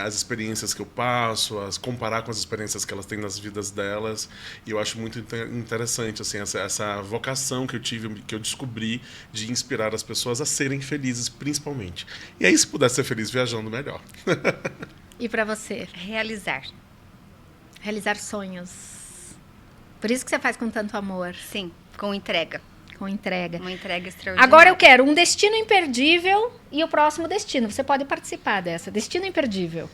as experiências que eu passo, comparar com as experiências que elas têm nas vidas delas. E eu acho muito interessante assim, essa vocação que eu tive, que eu descobri, de inspirar as pessoas a serem felizes, principalmente. E aí, se pudesse ser feliz viajando, melhor. E para você? Realizar sonhos. Por isso que você faz com tanto amor. Sim, com entrega. Com entrega. Uma entrega extraordinária. Agora eu quero um destino imperdível e o próximo destino. Você pode participar dessa. Destino imperdível.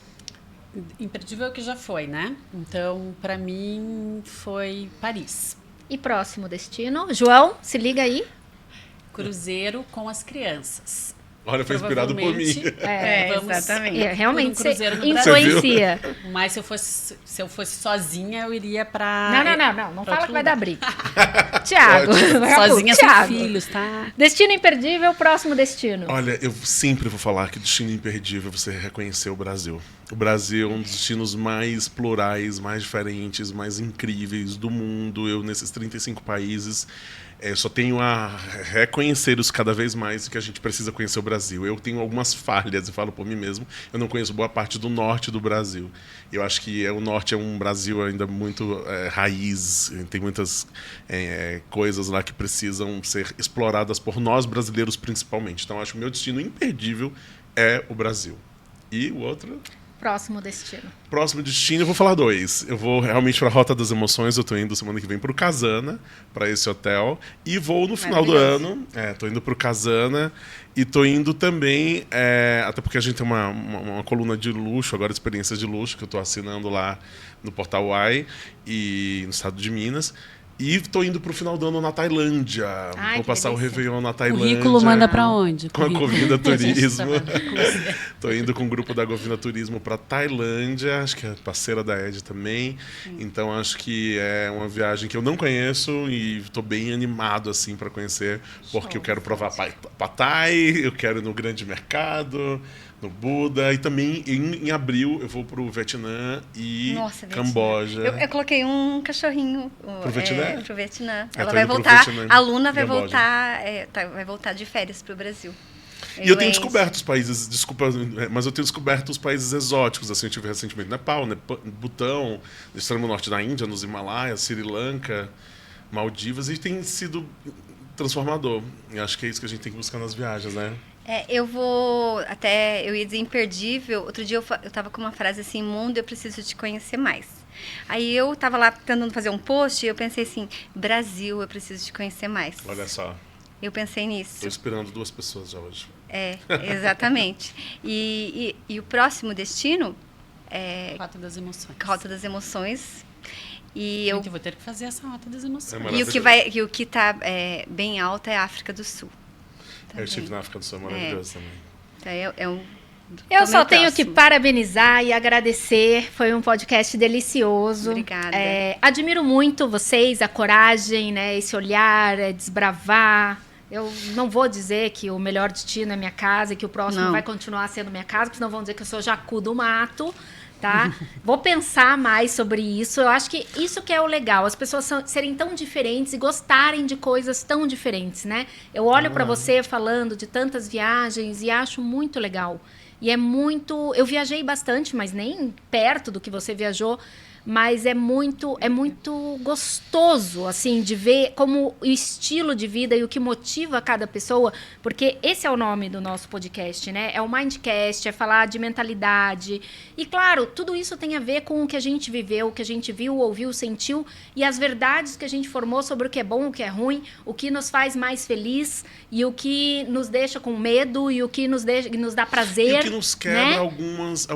Imperdível que já foi, né? Então, para mim, foi Paris. E próximo destino? João, se liga aí. Cruzeiro com as crianças. Olha, foi inspirado por mim. Exatamente. Realmente, por um você cruzeiro influencia. Mas se eu fosse sozinha, eu iria pra... Não fala que vai dar briga. Tiago. Sozinha sem filhos, tá? Destino imperdível, próximo destino. Olha, eu sempre vou falar que destino imperdível é você reconhecer o Brasil. O Brasil é um dos destinos mais plurais, mais diferentes, mais incríveis do mundo. Eu, nesses 35 países, eu só tenho a reconhecer os cada vez mais que a gente precisa conhecer o Brasil. Eu tenho algumas falhas, e falo por mim mesmo, eu não conheço boa parte do norte do Brasil. Eu acho que o norte é um Brasil ainda muito raiz, tem muitas coisas lá que precisam ser exploradas por nós brasileiros principalmente. Então, acho que o meu destino imperdível é o Brasil. E o outro... Próximo destino. Próximo destino, eu vou falar 2. Eu vou realmente para a Rota das Emoções. Eu estou indo semana que vem para o Casana, para esse hotel. E vou no final do ano. Estou indo para o Casana. E estou indo também, até porque a gente tem uma coluna de luxo, agora experiências de luxo, que eu estou assinando lá no Portal Uai, e no estado de Minas. E estou indo para o final do ano na Tailândia. Vou passar o Réveillon na Tailândia. O currículo manda para onde? Com a Govina Turismo. Estou indo com o grupo da Govina Turismo para Tailândia. Acho que é parceira da Ed também. Então, acho que é uma viagem que eu não conheço e estou bem animado assim para conhecer, porque eu quero provar Pad Thai, eu quero ir no Grande Mercado, no Buda, e também em abril eu vou para o Vietnã e Camboja. Eu coloquei um cachorrinho pro Vietnã? Pro Vietnã. Ela vai voltar, a Luna vai voltar de férias pro Brasil. E eu tenho descoberto os países, desculpa, mas eu tenho descoberto os países exóticos. Assim, eu tive recentemente Nepal, Butão, no extremo norte da Índia, nos Himalaias, Sri Lanka, Maldivas, e tem sido transformador. E acho que é isso que a gente tem que buscar nas viagens, né? Eu ia dizer imperdível. Outro dia eu tava com uma frase assim: mundo, eu preciso te conhecer mais. Aí eu tava lá tentando fazer um post e eu pensei assim: Brasil, eu preciso te conhecer mais. Olha só. Eu pensei nisso. Estou esperando 2 pessoas já hoje. Exatamente. E o próximo destino é... Rota das Emoções. Rota das Emoções. E eu vou ter que fazer essa Rota das Emoções. E o que está bem alto é a África do Sul. Eu estive na África do Sul, maravilhoso também. Então, eu só tenho que parabenizar e agradecer. Foi um podcast delicioso. Obrigada. Admiro muito vocês, a coragem, né? Esse olhar, desbravar. Eu não vou dizer que o melhor destino é minha casa e que o próximo vai continuar sendo minha casa, porque senão vão dizer que eu sou jacu do mato. Tá? Vou pensar mais sobre isso. Eu acho que isso que é o legal, as pessoas serem tão diferentes e gostarem de coisas tão diferentes, né? Eu olho para você falando de tantas viagens e acho muito legal. E é muito... Eu viajei bastante, mas nem perto do que você viajou. Mas é muito gostoso, assim, de ver como o estilo de vida e o que motiva cada pessoa, porque esse é o nome do nosso podcast, né? É o Mindcast, é falar de mentalidade. E, claro, tudo isso tem a ver com o que a gente viveu, o que a gente viu, ouviu, sentiu, e as verdades que a gente formou sobre o que é bom, o que é ruim, o que nos faz mais feliz e o que nos deixa com medo e o que nos dá prazer. E o que nos quebra, né? algumas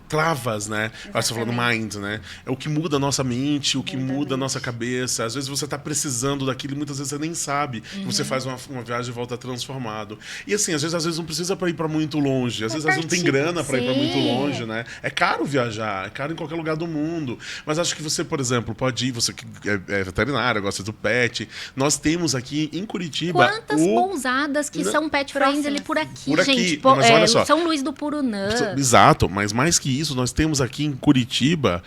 travas, né? Você falando mind, né? É o que muda a nossa mente, o que muda a nossa cabeça. Às vezes você está precisando daquilo e muitas vezes você nem sabe. Você faz uma viagem e volta transformado. E assim, às vezes não precisa para ir para muito longe. Às vezes não tem grana para ir para muito longe, né? É caro viajar, é caro em qualquer lugar do mundo. Mas acho que você, por exemplo, pode ir, você que é veterinário, gosta do pet. Nós temos aqui em Curitiba... Quantas pousadas que são pet friendly por aqui, gente? Mas olha só. São Luís do Purunã. Exato, mas mais que isso, nós temos aqui em Curitiba,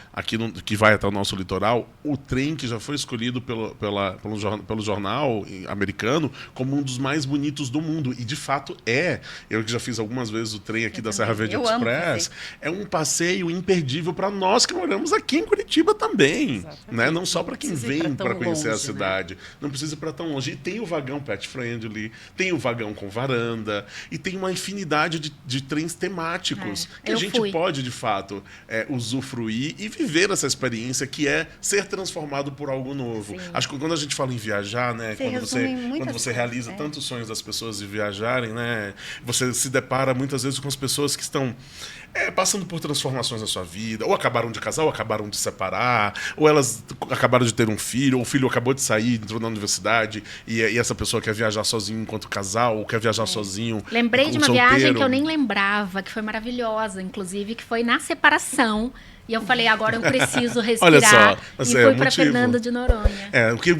que vai até o nosso litoral, o trem que já foi escolhido pelo jornal americano como um dos mais bonitos do mundo. E, de fato, é. Eu que já fiz algumas vezes o trem aqui da Serra Verde Express. É um passeio imperdível para nós que moramos aqui em Curitiba também. Né? Não só para quem vem para conhecer a cidade. Né? Não precisa ir para tão longe. E tem o vagão pet friendly, tem o vagão com varanda, e tem uma infinidade de trens temáticos que a gente pode, de fato, usufruir e viver essa experiência que é ser transformado por algo novo. Sim. Acho que quando a gente fala em viajar, né, quando você realiza tantos sonhos das pessoas de viajarem, né, você se depara muitas vezes com as pessoas que estão passando por transformações na sua vida, ou acabaram de casar, ou acabaram de separar, ou elas acabaram de ter um filho, ou o filho acabou de sair, entrou na universidade, e essa pessoa quer viajar sozinho enquanto casal, ou quer viajar sozinho. Lembrei de uma viagem que eu nem lembrava, que foi maravilhosa, inclusive, que foi na separação. E eu falei, agora eu preciso Olha respirar. só, mas E é fui o para motivo. Fernando de Noronha.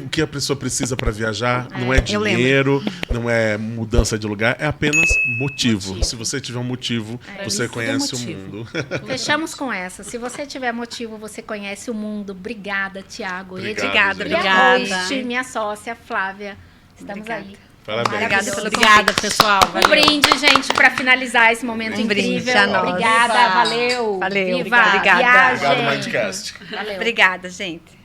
O que a pessoa precisa para viajar não é eu lembro. dinheiro, não é mudança de lugar, é apenas motivo. Se você tiver um motivo, você isso, conhece tudo o motivo. mundo. Fechamos com essa. Se você tiver motivo, você conhece o mundo. Obrigada, Tiago. Obrigado, E gente. a Obrigada. host, minha sócia, Flávia. Estamos Obrigada. aí. Parabéns. Obrigada pelo Obrigada, pessoal. Um Valeu. brinde, gente, para finalizar esse momento Um brinde incrível. a nós. Obrigada, Viva. valeu. Valeu, Viva, obrigada. viagem. Obrigado, Mindcast. Valeu. Obrigada, gente.